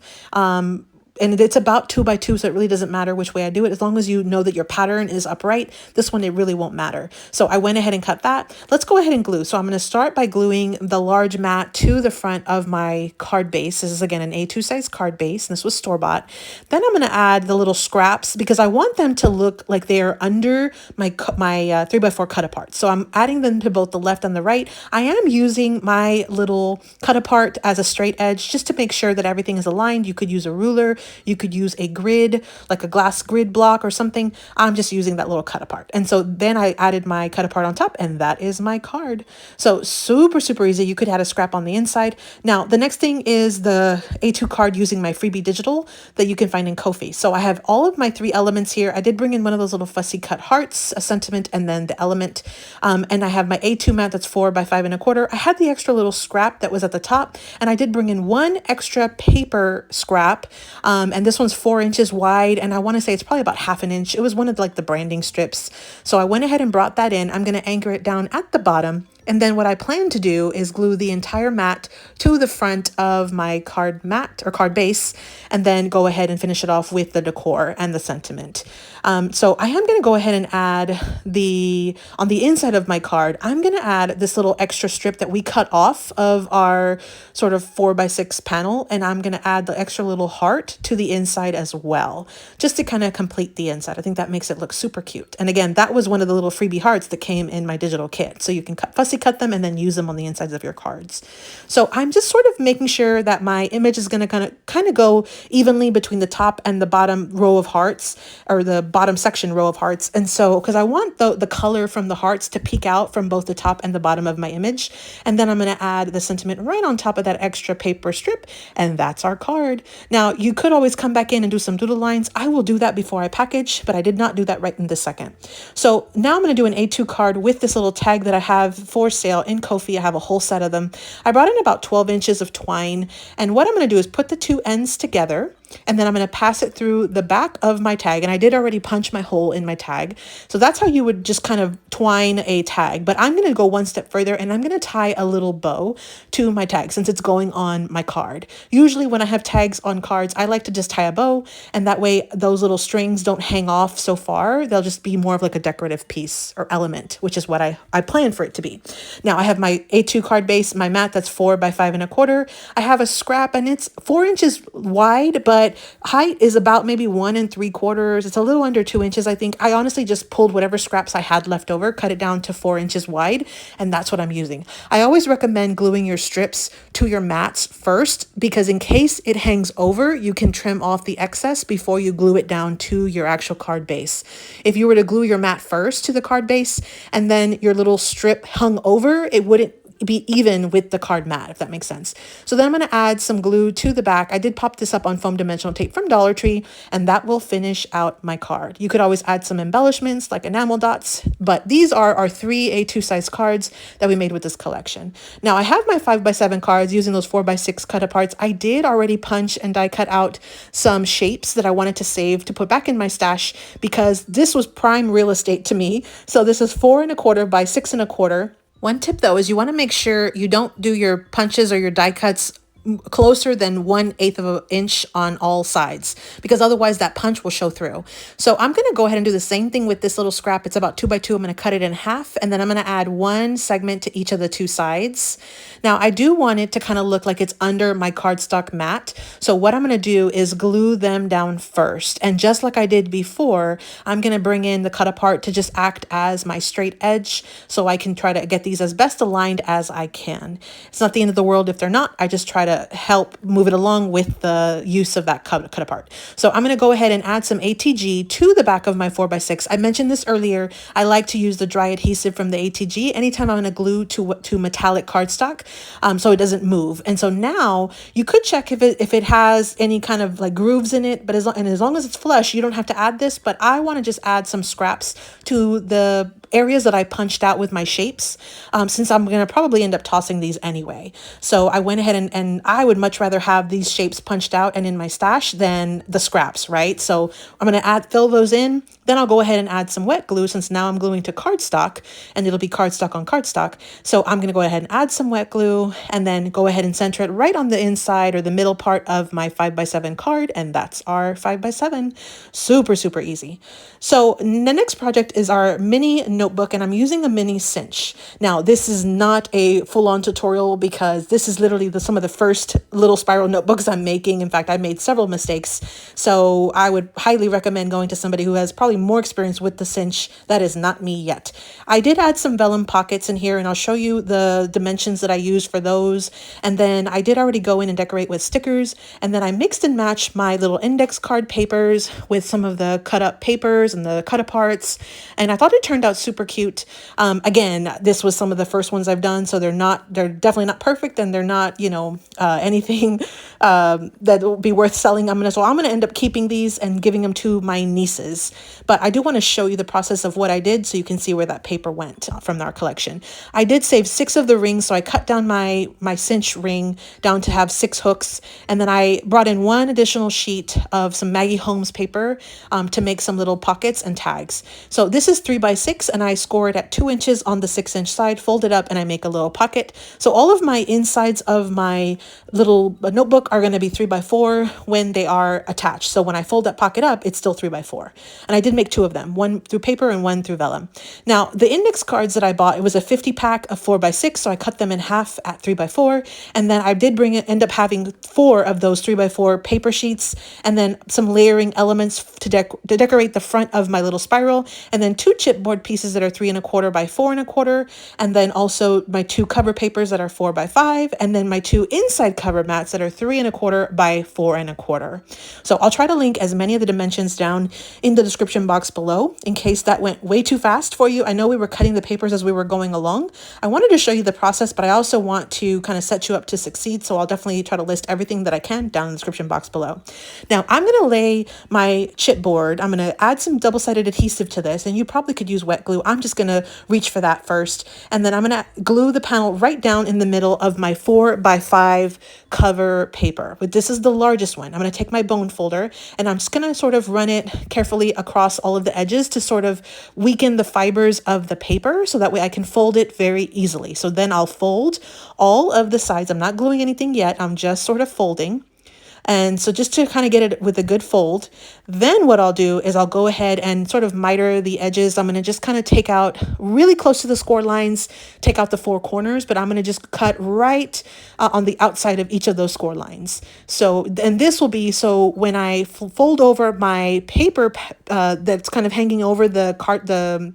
and it's about 2 by 2, so it really doesn't matter which way I do it. As long as you know that your pattern is upright, this one, it really won't matter. So I went ahead and cut that. Let's go ahead and glue. So I'm going to start by gluing the large mat to the front of my card base. This is again an A2 size card base, and this was store-bought. Then I'm going to add the little scraps because I want them to look like they are under my 3x4 cut apart. So I'm adding them to both the left and the right. I am using my little cut apart as a straight edge just to make sure that everything is aligned. You could use a ruler, you could use a grid, like a glass grid block or something. I'm just using that little cut apart. And so then I added my cut apart on top, and that is my card. So super, super easy. You could add a scrap on the inside. Now, the next thing is the A2 card using my freebie digital that you can find in Ko-fi. So I have all of my 3 elements here. I did bring in one of those little fussy cut hearts, a sentiment, and then the element. And I have my A2 mat that's 4 by 5 1/4. I had the extra little scrap that was at the top, and I did bring in one extra paper scrap. And this one's 4 inches wide, and I want to say it's probably about 1/2 inch. It was one of like the branding strips. So I went ahead and brought that in. I'm going to anchor it down at the bottom. And then what I plan to do is glue the entire mat to the front of my card mat or card base, and then go ahead and finish it off with the decor and the sentiment. So I am going to go ahead and add on the inside of my card, I'm going to add this little extra strip that we cut off of our sort of 4 by 6 panel. And I'm going to add the extra little heart to the inside as well, just to kind of complete the inside. I think that makes it look super cute. And again, that was one of the little freebie hearts that came in my digital kit. So you can fussy cut them and then use them on the insides of your cards. So I'm just sort of making sure that my image is going to kind of go evenly between the top and the bottom row of hearts, or the bottom section row of hearts. And so, because I want the color from the hearts to peek out from both the top and the bottom of my image. And then I'm going to add the sentiment right on top of that extra paper strip. And that's our card. Now, you could always come back in and do some doodle lines. I will do that before I package, but I did not do that right in this second. So now I'm going to do an A2 card with this little tag that I have for sale in Ko-fi. I have a whole set of them. I brought in about 12 inches of twine. And what I'm going to do is put the 2 ends together, and then I'm going to pass it through the back of my tag. And I did already punch my hole in my tag. So that's how you would just kind of twine a tag. But I'm going to go one step further, and I'm going to tie a little bow to my tag since it's going on my card. Usually when I have tags on cards, I like to just tie a bow, and that way those little strings don't hang off so far. They'll just be more of like a decorative piece or element, which is what I plan for it to be. Now I have my A2 card base, my mat that's 4 by 5 1/4. I have a scrap, and it's 4 inches wide, but height is about maybe 1 3/4. It's a little under 2 inches, I think. I honestly just pulled whatever scraps I had left over, cut it down to 4 inches wide, and that's what I'm using. I always recommend gluing your strips to your mats first, because in case it hangs over, you can trim off the excess before you glue it down to your actual card base. If you were to glue your mat first to the card base and then your little strip hung over, it wouldn't be even with the card mat, if that makes sense. So then I'm going to add some glue to the back. I did pop this up on foam dimensional tape from Dollar Tree, and that will finish out my card. You could always add some embellishments like enamel dots, but these are our 3 A2 size cards that we made with this collection. Now I have my 5 by 7 cards using those 4 by 6 cut aparts. I did already punch and die cut out some shapes that I wanted to save to put back in my stash, because this was prime real estate to me. So this is 4 1/4 by 6 1/4. One tip though is you want to make sure you don't do your punches or your die cuts closer than 1/8 of an inch on all sides, because otherwise that punch will show through. So I'm going to go ahead and do the same thing with this little scrap. It's about 2 by 2. I'm going to cut it in half, and then I'm going to add 1 segment to each of the 2 sides. Now I do want it to kind of look like it's under my cardstock mat. So what I'm going to do is glue them down first. And just like I did before, I'm going to bring in the cut apart to just act as my straight edge, so I can try to get these as best aligned as I can. It's not the end of the world if they're not. I just try to help move it along with the use of that cut apart. So I'm going to go ahead and add some ATG to the back of my 4 by 6. I mentioned this earlier. I like to use the dry adhesive from the ATG anytime I'm going to glue to metallic cardstock, so it doesn't move. And so now you could check if it has any kind of like grooves in it, but as long as it's flush, you don't have to add this. But I want to just add some scraps to the areas that I punched out with my shapes, since I'm going to probably end up tossing these anyway. So I went ahead and I would much rather have these shapes punched out and in my stash than the scraps, right? So I'm going to fill those in. Then I'll go ahead and add some wet glue, since now I'm gluing to cardstock and it'll be cardstock on cardstock. So I'm going to go ahead and add some wet glue and then go ahead and center it right on the inside or the middle part of my 5x7 card. And that's our 5x7. Super, super easy. So the next project is our mini notebook, and I'm using a mini cinch. Now, this is not a full-on tutorial because this is literally some of the first little spiral notebooks I'm making. In fact, I made several mistakes. So I would highly recommend going to somebody who has probably more experience with the cinch. That is not me yet. I did add some vellum pockets in here, and I'll show you the dimensions that I used for those. And then I did already go in and decorate with stickers. And then I mixed and matched my little index card papers with some of the cut up papers and the Cutaparts. And I thought it turned out super cute. Again, this was some of the first ones I've done, so they're definitely not perfect, and they're not, anything that will be worth selling. So I'm gonna end up keeping these and giving them to my nieces. But I do want to show you the process of what I did so you can see where that paper went from our collection. I did save 6 of the rings, so I cut down my cinch ring down to have 6 hooks, and then I brought in 1 additional sheet of some Maggie Holmes paper to make some little pockets and tags. So this is 3x6, and I score it at 2 inches on the 6-inch side, fold it up, and I make a little pocket. So all of my insides of my little notebook are going to be 3x4 when they are attached. So when I fold that pocket up, it's still 3x4. And I did make 2 of them, 1 through paper and 1 through vellum. Now, the index cards that I bought, it was a 50 pack of 4x6, so I cut them in half at 3x4. And then I did end up having 4 of those 3x4 paper sheets, and then some layering elements to decorate the front of my little spiral, and then 2 chipboard pieces that are 3¼ by 4¼ and then also my 2 cover papers that are 4x5, and then my 2 inside cover mats that are 3¼ by 4¼ So I'll try to link as many of the dimensions down in the description box below in case that went way too fast for you. I know we were cutting the papers as we were going along. I wanted to show you the process, but I also want to kind of set you up to succeed, so I'll definitely try to list everything that I can down in the description box below. Now I'm going to lay my chipboard. I'm going to add some double-sided adhesive to this, and you probably could use wet glue. I'm just going to reach for that first, and then I'm going to glue the panel right down in the middle of my 4x5 cover paper. But this is the largest one. I'm going to take my bone folder, and I'm just going to sort of run it carefully across all of the edges to sort of weaken the fibers of the paper, so that way I can fold it very easily. So then I'll fold all of the sides. I'm not gluing anything yet. I'm just sort of folding. And so just to kind of get it with a good fold, then what I'll do is I'll go ahead and sort of miter the edges. I'm going to just kind of take out really close to the score lines, take out the 4 corners, but I'm going to just cut right on the outside of each of those score lines. So, and this will be, so when I fold over my paper that's kind of hanging over the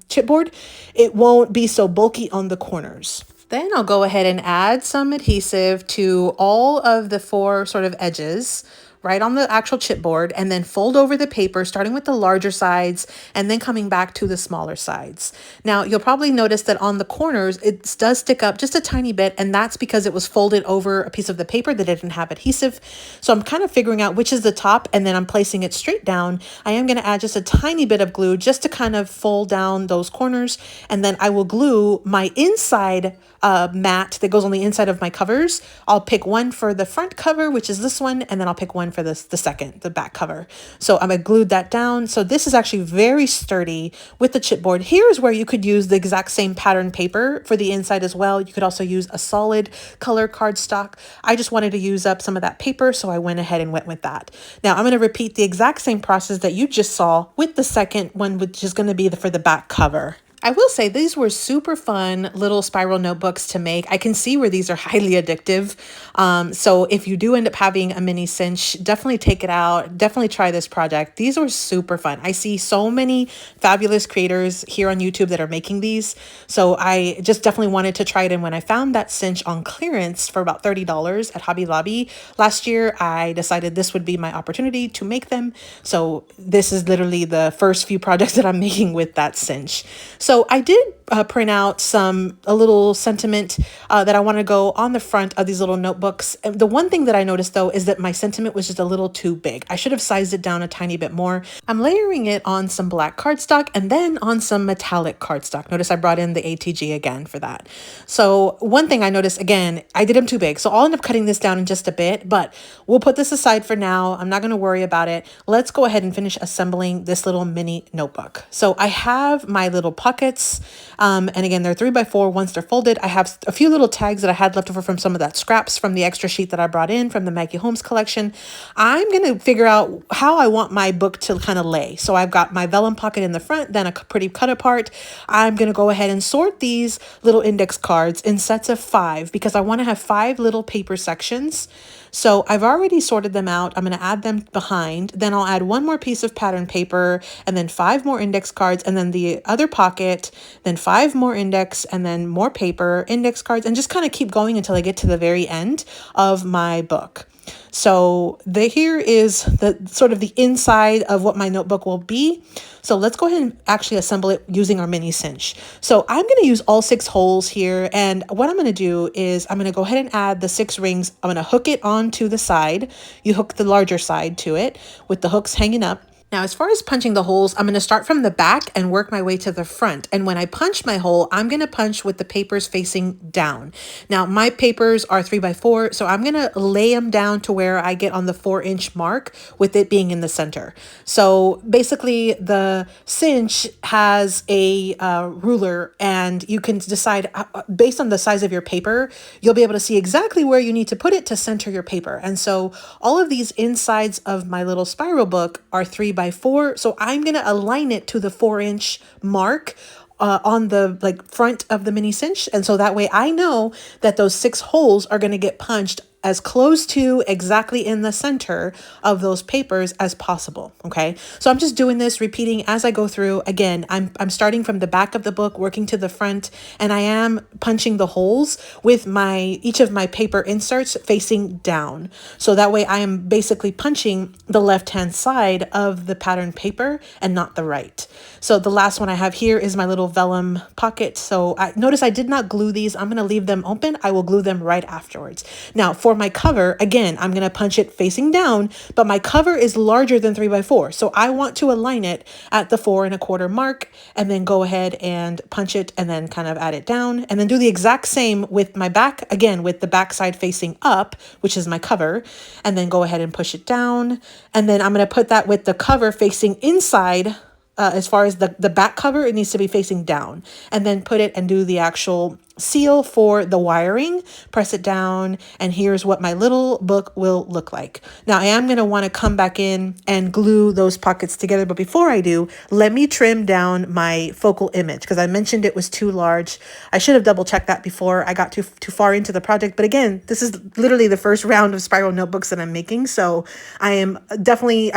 chipboard, it won't be so bulky on the corners. Then I'll go ahead and add some adhesive to all of the 4 sort of edges right on the actual chipboard, and then fold over the paper, starting with the larger sides and then coming back to the smaller sides. Now, you'll probably notice that on the corners, it does stick up just a tiny bit, and that's because it was folded over a piece of the paper that didn't have adhesive. So I'm kind of figuring out which is the top, and then I'm placing it straight down. I am going to add just a tiny bit of glue just to kind of fold down those corners, and then I will glue my inside mat that goes on the inside of my covers. I'll pick one for the front cover, which is this one, and then I'll pick one for the back cover. So I'm gonna glue that down. So this is actually very sturdy with the chipboard. Here's where you could use the exact same pattern paper for the inside as well. You could also use a solid color cardstock. I just wanted to use up some of that paper, so I went ahead and went with that. Now I'm gonna repeat the exact same process that you just saw with the second one, which is gonna be for the back cover. I will say these were super fun little spiral notebooks to make. I can see where these are highly addictive. So if you do end up having a mini cinch, definitely take it out. Definitely try this project. These are super fun. I see so many fabulous creators here on YouTube that are making these. So I just definitely wanted to try it. And when I found that cinch on clearance for about $30 at Hobby Lobby last year, I decided this would be my opportunity to make them. So this is literally the first few projects that I'm making with that cinch. So So I did print out a little sentiment that I want to go on the front of these little notebooks. And the one thing that I noticed though is that my sentiment was just a little too big. I should have sized it down a tiny bit more. I'm layering it on some black cardstock and then on some metallic cardstock. Notice I brought in the ATG again for that. So one thing I noticed, again, I did them too big. So I'll end up cutting this down in just a bit, but we'll put this aside for now. I'm not going to worry about it. Let's go ahead and finish assembling this little mini notebook. So I have my little pockets. And again, they're 3x4. Once they're folded, I have a few little tags that I had left over from some of that scraps from the extra sheet that I brought in from the Maggie Holmes collection. I'm going to figure out how I want my book to kind of lay. So I've got my vellum pocket in the front, then a pretty cut apart. I'm going to go ahead and sort these little index cards in sets of 5 because I want to have 5 little paper sections. So I've already sorted them out. I'm going to add them behind. Then I'll add one more piece of pattern paper and then 5 more index cards and then the other pocket, then 5 more index and then more paper, index cards, and just kind of keep going until I get to the very end of my book. So here is the sort of the inside of what my notebook will be. So let's go ahead and actually assemble it using our mini cinch. So I'm going to use all 6 holes here. And what I'm going to do is I'm going to go ahead and add the 6 rings. I'm going to hook it onto the side. You hook the larger side to it with the hooks hanging up. Now, as far as punching the holes, I'm going to start from the back and work my way to the front. And when I punch my hole, I'm going to punch with the papers facing down. Now, my papers are 3x4, so I'm going to lay them down to where I get on the 4-inch mark with it being in the center. So basically, the cinch has a ruler, and you can decide based on the size of your paper, you'll be able to see exactly where you need to put it to center your paper. And so all of these insides of my little spiral book are 3x4. So I'm going to align it to the 4-inch mark on the front of the mini cinch. And so that way I know that those 6 holes are going to get punched as close to exactly in the center of those papers as possible. Okay. So I'm just doing this, repeating as I go through. Again, I'm starting from the back of the book, working to the front, and I am punching the holes with each of my paper inserts facing down. So that way I am basically punching the left-hand side of the pattern paper and not the right. So the last one I have here is my little vellum pocket. So notice I did not glue these. I'm going to leave them open. I will glue them right afterwards. Now for my cover, again, I'm going to punch it facing down, but my cover is larger than 3x4. So I want to align it at the 4 1/4 mark and then go ahead and punch it and then kind of add it down and then do the exact same with my back, again, with the back side facing up, which is my cover, and then go ahead and push it down. And then I'm going to put that with the cover facing inside. As far as the back cover, it needs to be facing down, and then put it and do the actual seal for the wiring, press it down, and here's what my little book will look like. Now I am going to want to come back in and glue those pockets together, but before I do, let me trim down my focal image because I mentioned it was too large. I should have double checked that before I got too far into the project, but again, this is literally the first round of spiral notebooks that I'm making, so I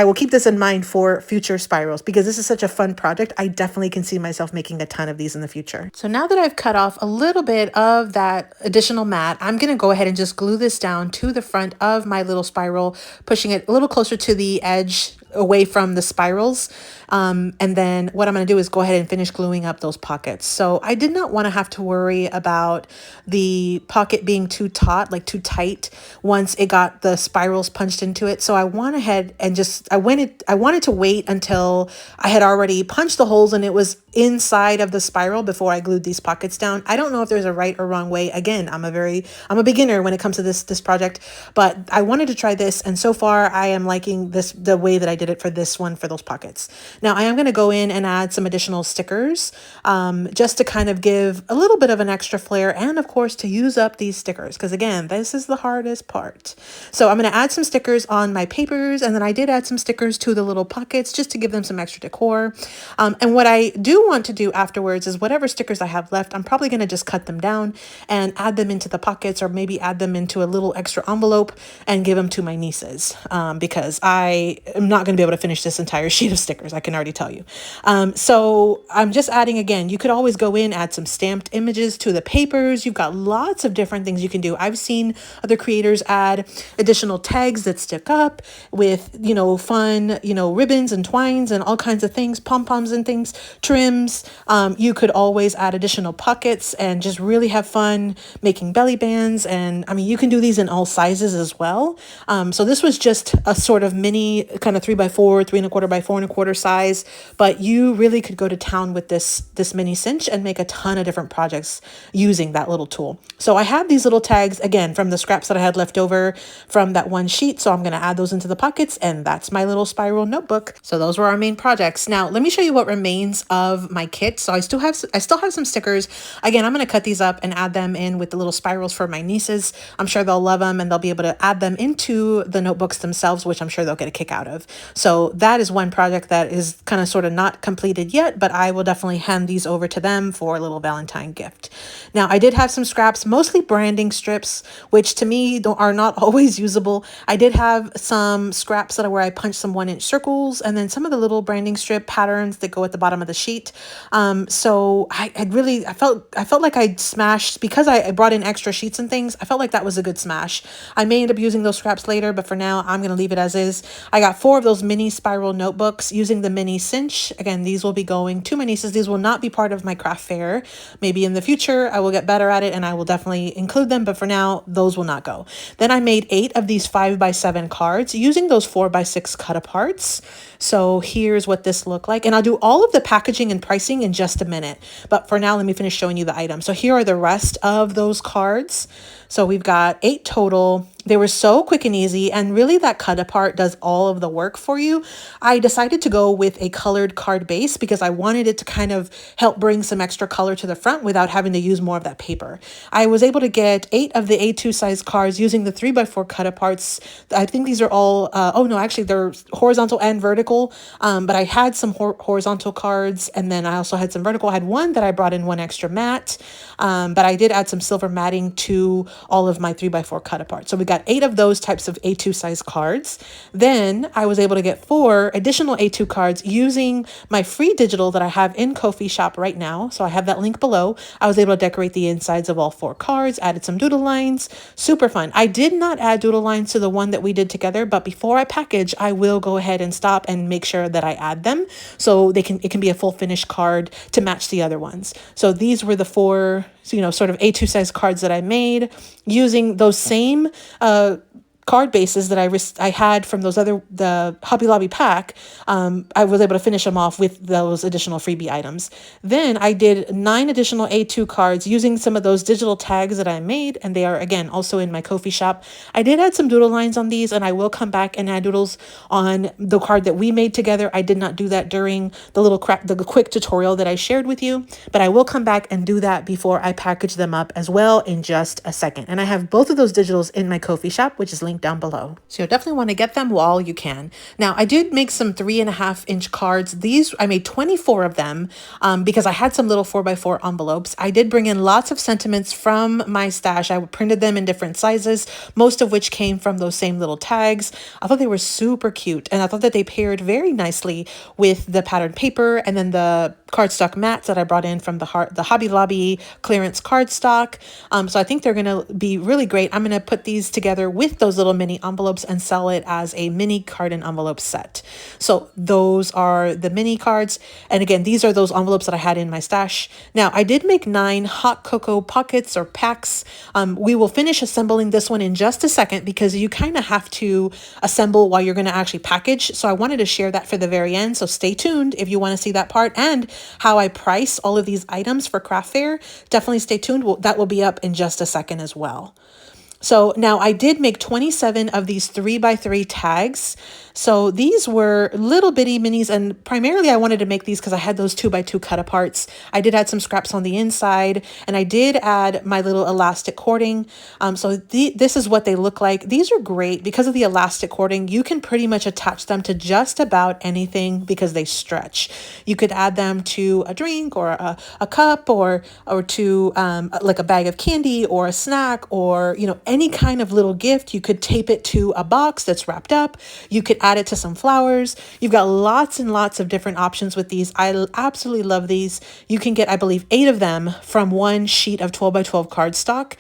will keep this in mind for future spirals because this is such a fun project. I definitely can see myself making a ton of these in the future. So now that I've cut off a little bit of that additional mat, I'm going to go ahead and just glue this down to the front of my little spiral, pushing it a little closer to the edge away from the spirals. And then what I'm going to do is go ahead and finish gluing up those pockets. So I did not want to have to worry about the pocket being too tight once it got the spirals punched into it. So I went ahead and I wanted to wait until I had already punched the holes and it was inside of the spiral before I glued these pockets down. I don't know if there's a right or wrong way. Again, I'm a beginner when it comes to this project, but I wanted to try this. And so far I am liking the way that I did it for this one, for those pockets. Now I am going to go in and add some additional stickers just to kind of give a little bit of an extra flair and of course to use up these stickers because again, this is the hardest part. So I'm going to add some stickers on my papers and then I did add some stickers to the little pockets just to give them some extra decor. And what I do want to do afterwards is whatever stickers I have left, I'm probably going to just cut them down and add them into the pockets or maybe add them into a little extra envelope and give them to my nieces because I am not going to be able to finish this entire sheet of stickers. I can already tell you. So I'm just adding, again, you could always go in, add some stamped images to the papers. You've got lots of different things you can do. I've seen other creators add additional tags that stick up with, fun, ribbons and twines and all kinds of things, pom-poms and things, trim trims. You could always add additional pockets and just really have fun making belly bands. And I mean, you can do these in all sizes as well. So this was just a sort of mini kind of 3x4, 3¼ by 4¼ size, but you really could go to town with this mini cinch and make a ton of different projects using that little tool. So I have these little tags again from the scraps that I had left over from that one sheet. So I'm going to add those into the pockets, and that's my little spiral notebook. So those were our main projects. Now let me show you what remains of my kit. So I still have some stickers. Again, I'm going to cut these up and add them in with the little spirals for my nieces. I'm sure they'll love them and they'll be able to add them into the notebooks themselves, which I'm sure they'll get a kick out of. So that is one project that is kind of sort of not completed yet, but I will definitely hand these over to them for a little Valentine gift. Now I did have some scraps, mostly branding strips, which to me are not always usable. I did have some scraps that are where I punched some 1-inch circles, and then some of the little branding strip patterns that go at the bottom of the sheet. So I felt like I smashed, because I brought in extra sheets and things. I felt like that was a good smash. I may end up using those scraps later, but for now I'm going to leave it as is. I got 4 of those mini spiral notebooks using the mini cinch. Again, these will be going to my nieces. These will not be part of my craft fair. Maybe in the future I will get better at it and I will definitely include them, but for now those will not go. Then I made 8 of these 5x7 cards using those 4x6 Cutaparts. So here's what this looked like, and I'll do all of the packaging and pricing in just a minute, but for now let me finish showing you the items. So here are the rest of those cards. So we've got 8 total. They were so quick and easy, and really that Cutapart does all of the work for you. I decided to go with a colored card base because I wanted it to kind of help bring some extra color to the front without having to use more of that paper. I was able to get 8 of the A2 size cards using the 3x4 Cutaparts. I think these are all, oh no, actually they're horizontal and vertical, but I had some horizontal cards, and then I also had some vertical. I had one that I brought in 1 extra mat, but I did add some silver matting to all of my 3x4 Cutapart. So we got 8 of those types of A2 size cards. Then I was able to get 4 additional A2 cards using my free digital that I have in Ko-fi shop right now. So I have that link below. I was able to decorate the insides of all 4 cards, added some doodle lines, super fun. I did not add doodle lines to the one that we did together, but before I package, I will go ahead and stop and make sure that I add them so it can be a full finished card to match the other ones. So these were the 4, sort of A2 size cards that I made using those same card bases that I had from the Hobby Lobby pack. I was able to finish them off with those additional freebie items. Then I did 9 additional A2 cards using some of those digital tags that I made, and they are again also in my Ko-fi shop. I did add some doodle lines on these, and I will come back and add doodles on the card that we made together. I did not do that during the quick tutorial that I shared with you, but I will come back and do that before I package them up as well in just a second. And I have both of those digitals in my Ko-fi shop, which is linked down below. So you'll definitely want to get them while you can. Now I did make some 3.5-inch cards. These, I made 24 of them because I had some little 4x4 envelopes. I did bring in lots of sentiments from my stash. I printed them in different sizes, most of which came from those same little tags. I thought they were super cute, and I thought that they paired very nicely with the patterned paper and then the cardstock mats that I brought in from the Hobby Lobby clearance cardstock. So I think they're going to be really great. I'm going to put these together with those little mini envelopes and sell it as a mini card and envelope set. So those are the mini cards. And again, these are those envelopes that I had in my stash. Now I did make 9 hot cocoa pockets or packs. We will finish assembling this one in just a second because you kind of have to assemble while you're going to actually package. So I wanted to share that for the very end. So stay tuned if you want to see that part and how I price all of these items for craft fair. Definitely stay tuned. That will be up in just a second as well. So now I did make 27 of these 3x3 tags. So these were little bitty minis, and primarily I wanted to make these because I had those 2x2 Cutaparts. I did add some scraps on the inside, and I did add my little elastic cording. This is what they look like. These are great because of the elastic cording. You can pretty much attach them to just about anything because they stretch. You could add them to a drink or a cup or to like a bag of candy or a snack or any kind of little gift. You could tape it to a box that's wrapped up. You could add it to some flowers. You've got lots and lots of different options with these. I absolutely love these. You can get, I believe, 8 of them from one sheet of 12 by 12 cardstock.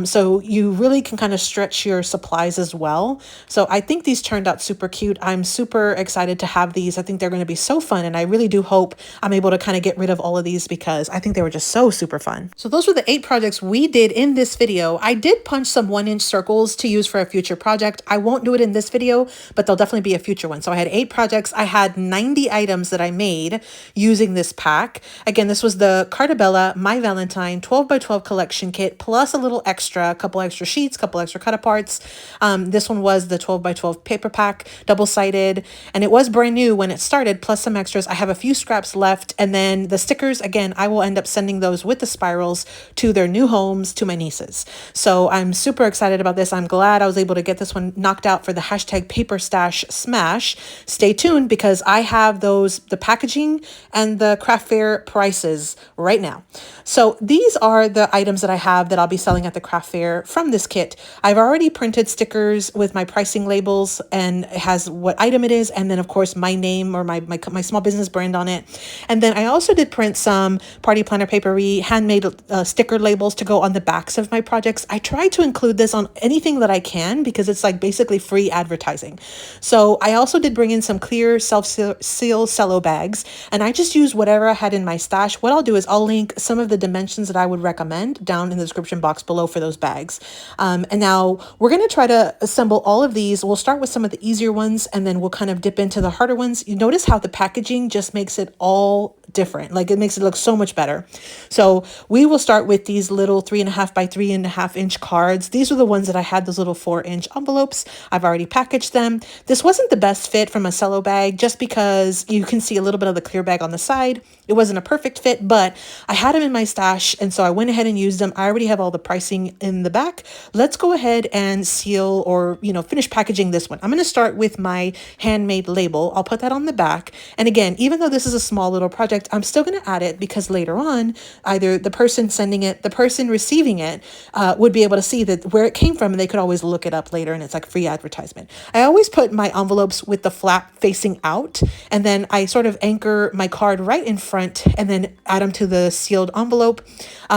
So you really can kind of stretch your supplies as well. So I think these turned out super cute. I'm super excited to have these. I think they're going to be so fun. And I really do hope I'm able to kind of get rid of all of these because I think they were just so super fun. So those were the 8 projects we did in this video. I did punch some 1-inch circles to use for a future project. I won't do it in this video, but there'll definitely be a future one. So I had 8 projects. I had 90 items that I made using this pack. Again, this was the Cardabella My Valentine 12 by 12 collection kit, plus a little extra, a couple extra sheets, couple extra Cutaparts. This one was the 12 by 12 paper pack, double-sided, and it was brand new when it started, plus some extras. I have a few scraps left, and then the stickers, again, I will end up sending those with the spirals to their new homes, to my nieces. So I'm super excited about this. I'm glad I was able to get this one knocked out for the hashtag paper stash smash. Stay tuned because I have those, the packaging and the craft fair prices right now. So these are the items that I have that I'll be selling at the craft fair from this kit. I've already printed stickers with my pricing labels, and it has what item it is, and then of course my name or my small business brand on it. And then I also did print some Party Planner Papery handmade sticker labels to go on the backs of my projects. I try to include this on anything that I can because it's like basically free advertising. So I also did bring in some clear self-seal cello bags, and I just use whatever I had in my stash. What I'll do is I'll link some of the dimensions that I would recommend down in the description box below for those bags. And now we're going to try to assemble all of these. We'll start with some of the easier ones, and then we'll kind of dip into the harder ones. You notice how the packaging just makes it all different. Like it makes it look so much better. So we will start with these little 3.5 by 3.5 inch cards. These are the ones that I had, those little 4-inch envelopes. I've already packaged them. This wasn't the best fit from a cello bag just because you can see a little bit of the clear bag on the side. It wasn't a perfect fit, but I had them in my stash, and so I went ahead and used them. I already have all the pricing in the back. Let's go ahead and seal or, finish packaging this one. I'm going to start with my handmade label. I'll put that on the back. And again, even though this is a small little project, I'm still going to add it because later on, either the person sending it, the person receiving it would be able to see that where it came from, and they could always look it up later, and it's like free advertisement. I always put my envelopes with the flap facing out, and then I sort of anchor my card right in front and then add them to the sealed envelope.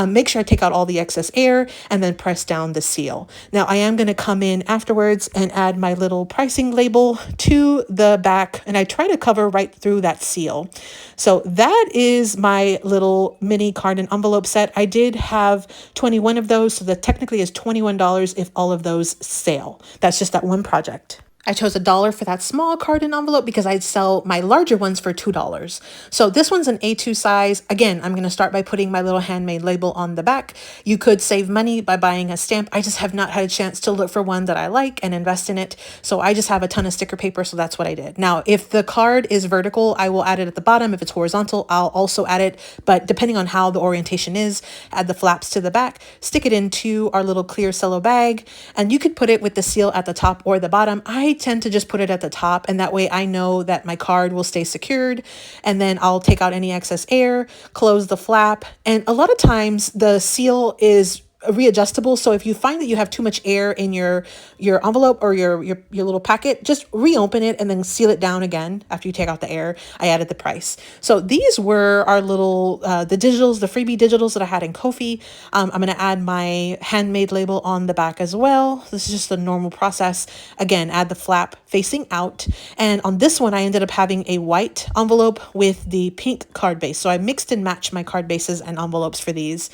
Make sure I take out all the excess air and then press down the seal. Now I am going to come in afterwards and add my little pricing label to the back, and I try to cover right through that seal. So that is my little mini card and envelope set. I did have 21 of those, so that technically is $21 if all of those sale. That's just that one project. I chose $1 for that small card and envelope because I'd sell my larger ones for $2. So this one's an A2 size. Again, I'm going to start by putting my little handmade label on the back. You could save money by buying a stamp. I just have not had a chance to look for one that I like and invest in it. So I just have a ton of sticker paper. So that's what I did. Now, if the card is vertical, I will add it at the bottom. If it's horizontal, I'll also add it. But depending on how the orientation is, add the flaps to the back, stick it into our little clear cello bag, and you could put it with the seal at the top or the bottom. I tend to just put it at the top, and that way I know that my card will stay secured, and then I'll take out any excess air, close the flap. And a lot of times the seal is readjustable. So if you find that you have too much air in your envelope or your little packet, just reopen it and then seal it down again after you take out the air. I added the price. So these were our little the digitals, the freebie digitals that I had in Ko-fi. I'm going to add my handmade label on the back as well. This is just the normal process. Again, add the flap facing out. And on this one, I ended up having a white envelope with the pink card base. So I mixed and matched my card bases and envelopes for these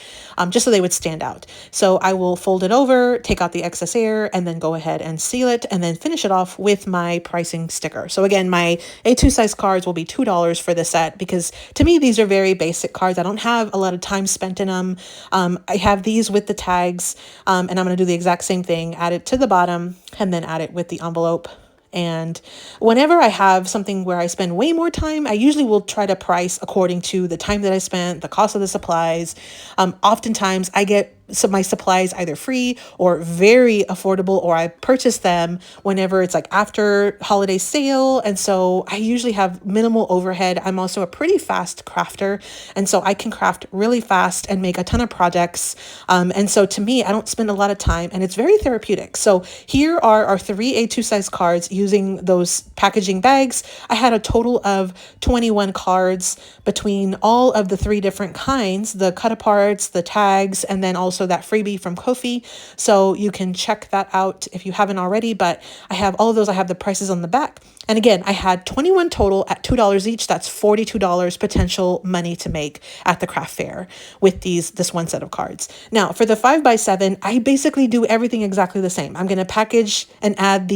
just so they would stand out. So I will fold it over, take out the excess air, and then go ahead and seal it, and then finish it off with my pricing sticker. So again, my A2 size cards will be $2 for the set because to me, these are very basic cards. I don't have a lot of time spent in them. I have these with the tags, and I'm going to do the exact same thing, add it to the bottom, and then add it with the envelope. And whenever I have something where I spend way more time, I usually will try to price according to the time that I spent, the cost of the supplies. Oftentimes I get my supplies either free or very affordable, or I purchase them whenever it's like after holiday sale. And so I usually have minimal overhead. I'm also a pretty fast crafter, and so I can craft really fast and make a ton of projects. And so to me, I don't spend a lot of time, and it's very therapeutic. So here are our 3 A2 size cards using those packaging bags. I had a total of 21 cards between all of the 3 different kinds, the Cutaparts, the tags, and then also that freebie from Ko-fi. So you can check that out if you haven't already, but I have all of those. I have the prices on the back. And again, I had 21 total at $2 each. That's $42 potential money to make at the craft fair with this one set of cards. Now for the 5x7, I basically do everything exactly the same. I'm going to package and add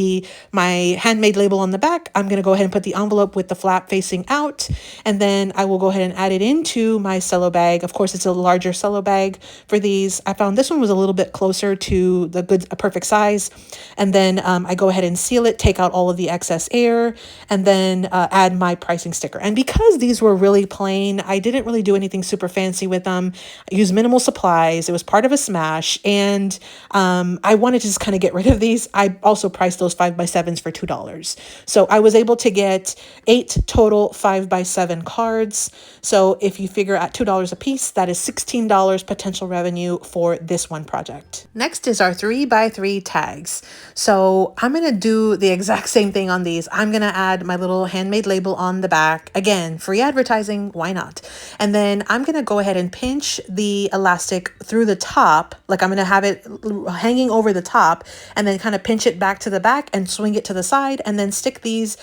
my handmade label on the back. I'm going to go ahead and put the envelope with the flap facing out, and then I will go ahead and add it into my cello bag. Of course, it's a larger cello bag for these. I found this one was a little bit closer to a perfect size. And then I go ahead and seal it, take out all of the excess air, and then add my pricing sticker. And because these were really plain, I didn't really do anything super fancy with them. I used minimal supplies. It was part of a smash, and I wanted to just kind of get rid of these. I also priced those 5x7s for $2. So I was able to get 8 total 5x7 cards. So if you figure at $2 a piece, that is $16 potential revenue for this one project. Next is our 3x3 tags. So I'm going to do the exact same thing on these. I'm going to add my little handmade label on the back. Again, free advertising, why not? And then I'm going to go ahead and pinch the elastic through the top. Like I'm going to have it hanging over the top, and then kind of pinch it back to the back and swing it to the side, and then stick these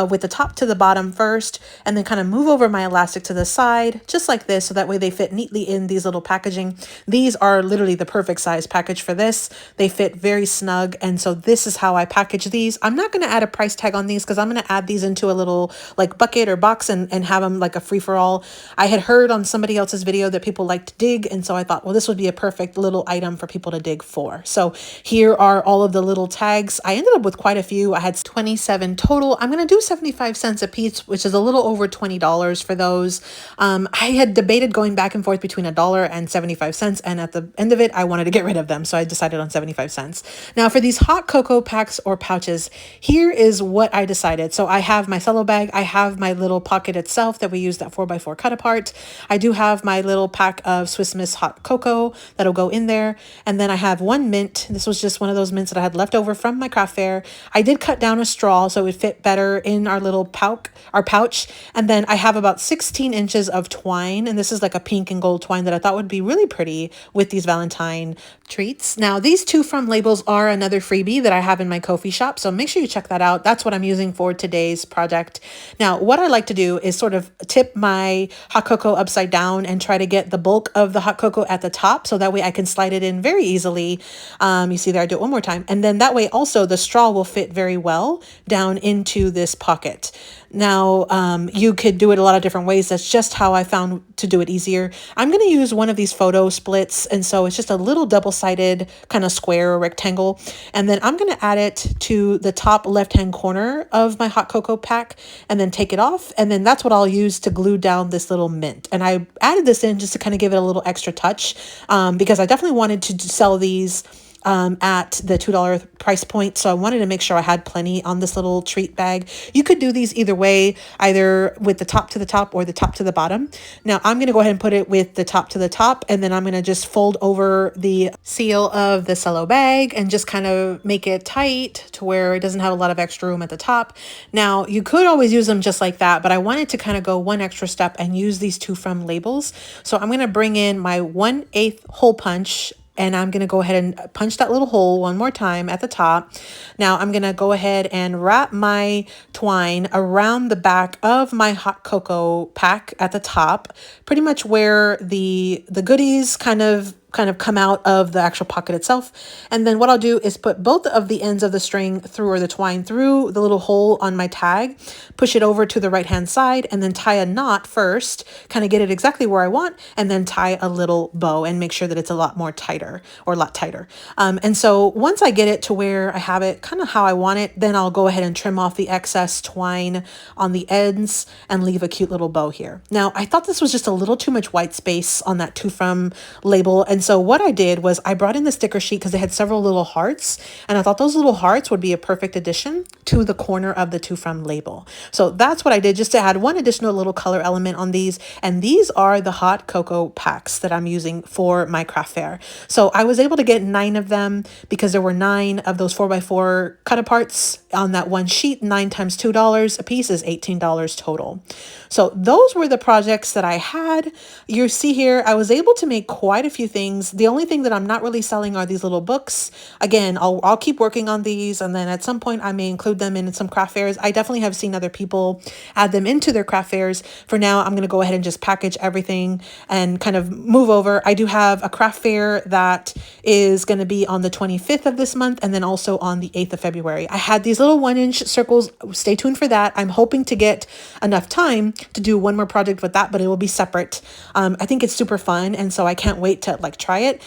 with the top to the bottom first, and then kind of move over my elastic to the side, just like this, so that way they fit neatly in these little packaging. These are literally the perfect size package for this. They fit very snug, and so this is how I package these. I'm not going to add a price tag on these because I'm going to add these into a little like bucket or box and have them like a free-for-all. I had heard on somebody else's video that people like to dig, and so I thought, well, this would be a perfect little item for people to dig for. So here are all of the little tags. I ended up with quite a few. I had 27 total. I'm going to do 75 cents a piece, which is a little over $20 for those. I had debated going back and forth between $1 and 75 cents, and at the end of it, I wanted to get rid of them, so I decided on 75 cents. Now for these hot cocoa packs or pouches, here is what I decided. So I have my cello bag, I have my little pocket itself that we use, that 4x4 Cutapart. I do have my little pack of Swiss Miss hot cocoa that'll go in there, and then I have one mint. This was just one of those mints that I had left over from my craft fair. I did cut down a straw so it would fit better in our little pouch. And then I have about 16 inches of twine, and this is like a pink and gold twine that I thought would be really pretty with these Valentine treats. Now these 2 from labels are another freebie that I have in my Ko-fi shop, so make sure you check that out. That's what I'm using for today's project. Now what I like to do is sort of tip my hot cocoa upside down and try to get the bulk of the hot cocoa at the top, so that way I can slide it in very easily. You see there, I do it one more time, and then that way also the straw will fit very well down into this pocket. Now, you could do it a lot of different ways. That's just how I found to do it easier. I'm going to use one of these photo splits, and so it's just a little double-sided kind of square or rectangle, and then I'm going to add it to the top left-hand corner of my hot cocoa pack, and then take it off, and then that's what I'll use to glue down this little mint. And I added this in just to kind of give it a little extra touch, because I definitely wanted to sell these at the $2 price point. So I wanted to make sure I had plenty on this little treat bag. You could do these either way, either with the top to the top or the top to the bottom. Now I'm going to go ahead and put it with the top to the top, and then I'm going to just fold over the seal of the cello bag and just kind of make it tight to where it doesn't have a lot of extra room at the top. Now you could always use them just like that, but I wanted to kind of go one extra step and use these 2 from labels. So I'm going to bring in my 1/8 hole punch, and I'm going to go ahead and punch that little hole one more time at the top. Now I'm going to go ahead and wrap my twine around the back of my hot cocoa pack at the top, pretty much where the goodies kind of come out of the actual pocket itself. And then what I'll do is put both of the ends of the string through, or the twine through the little hole on my tag, push it over to the right hand side, and then tie a knot first, kind of get it exactly where I want, and then tie a little bow and make sure that it's a lot more tighter, or a lot tighter. And so once I get it to where I have it kind of how I want it, then I'll go ahead and trim off the excess twine on the ends and leave a cute little bow here. Now I thought this was just a little too much white space on that 2 from label, and And so what I did was I brought in the sticker sheet because they had several little hearts, and I thought those little hearts would be a perfect addition to the corner of the to from label. So that's what I did, just to add one additional little color element on these. And these are the hot cocoa packs that I'm using for my craft fair. So I was able to get 9 of them because there were 9 of those 4x4 Cutaparts on that one sheet. 9 times $2 a piece is $18 total. So those were the projects that I had. You see here, I was able to make quite a few things. The only thing that I'm not really selling are these little books. Again, I'll keep working on these, and then at some point I may include them in some craft fairs. I definitely have seen other people add them into their craft fairs. For now, I'm going to go ahead and just package everything and kind of move over. I do have a craft fair that is going to be on the 25th of this month, and then also on the 8th of February. I had these little 1-inch circles. Stay tuned for that. I'm hoping to get enough time to do one more project with that, but it will be separate. I think it's super fun, and so I can't wait to try it.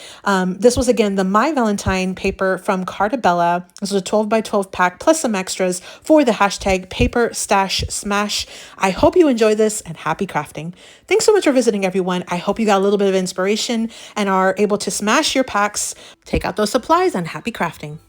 This was again the My Valentine paper from Cardabella. This was a 12x12 pack plus some extras for the hashtag Paper Stash Smash. I hope you enjoy this, and happy crafting. Thanks so much for visiting, everyone. I hope you got a little bit of inspiration and are able to smash your packs. Take out those supplies, and happy crafting.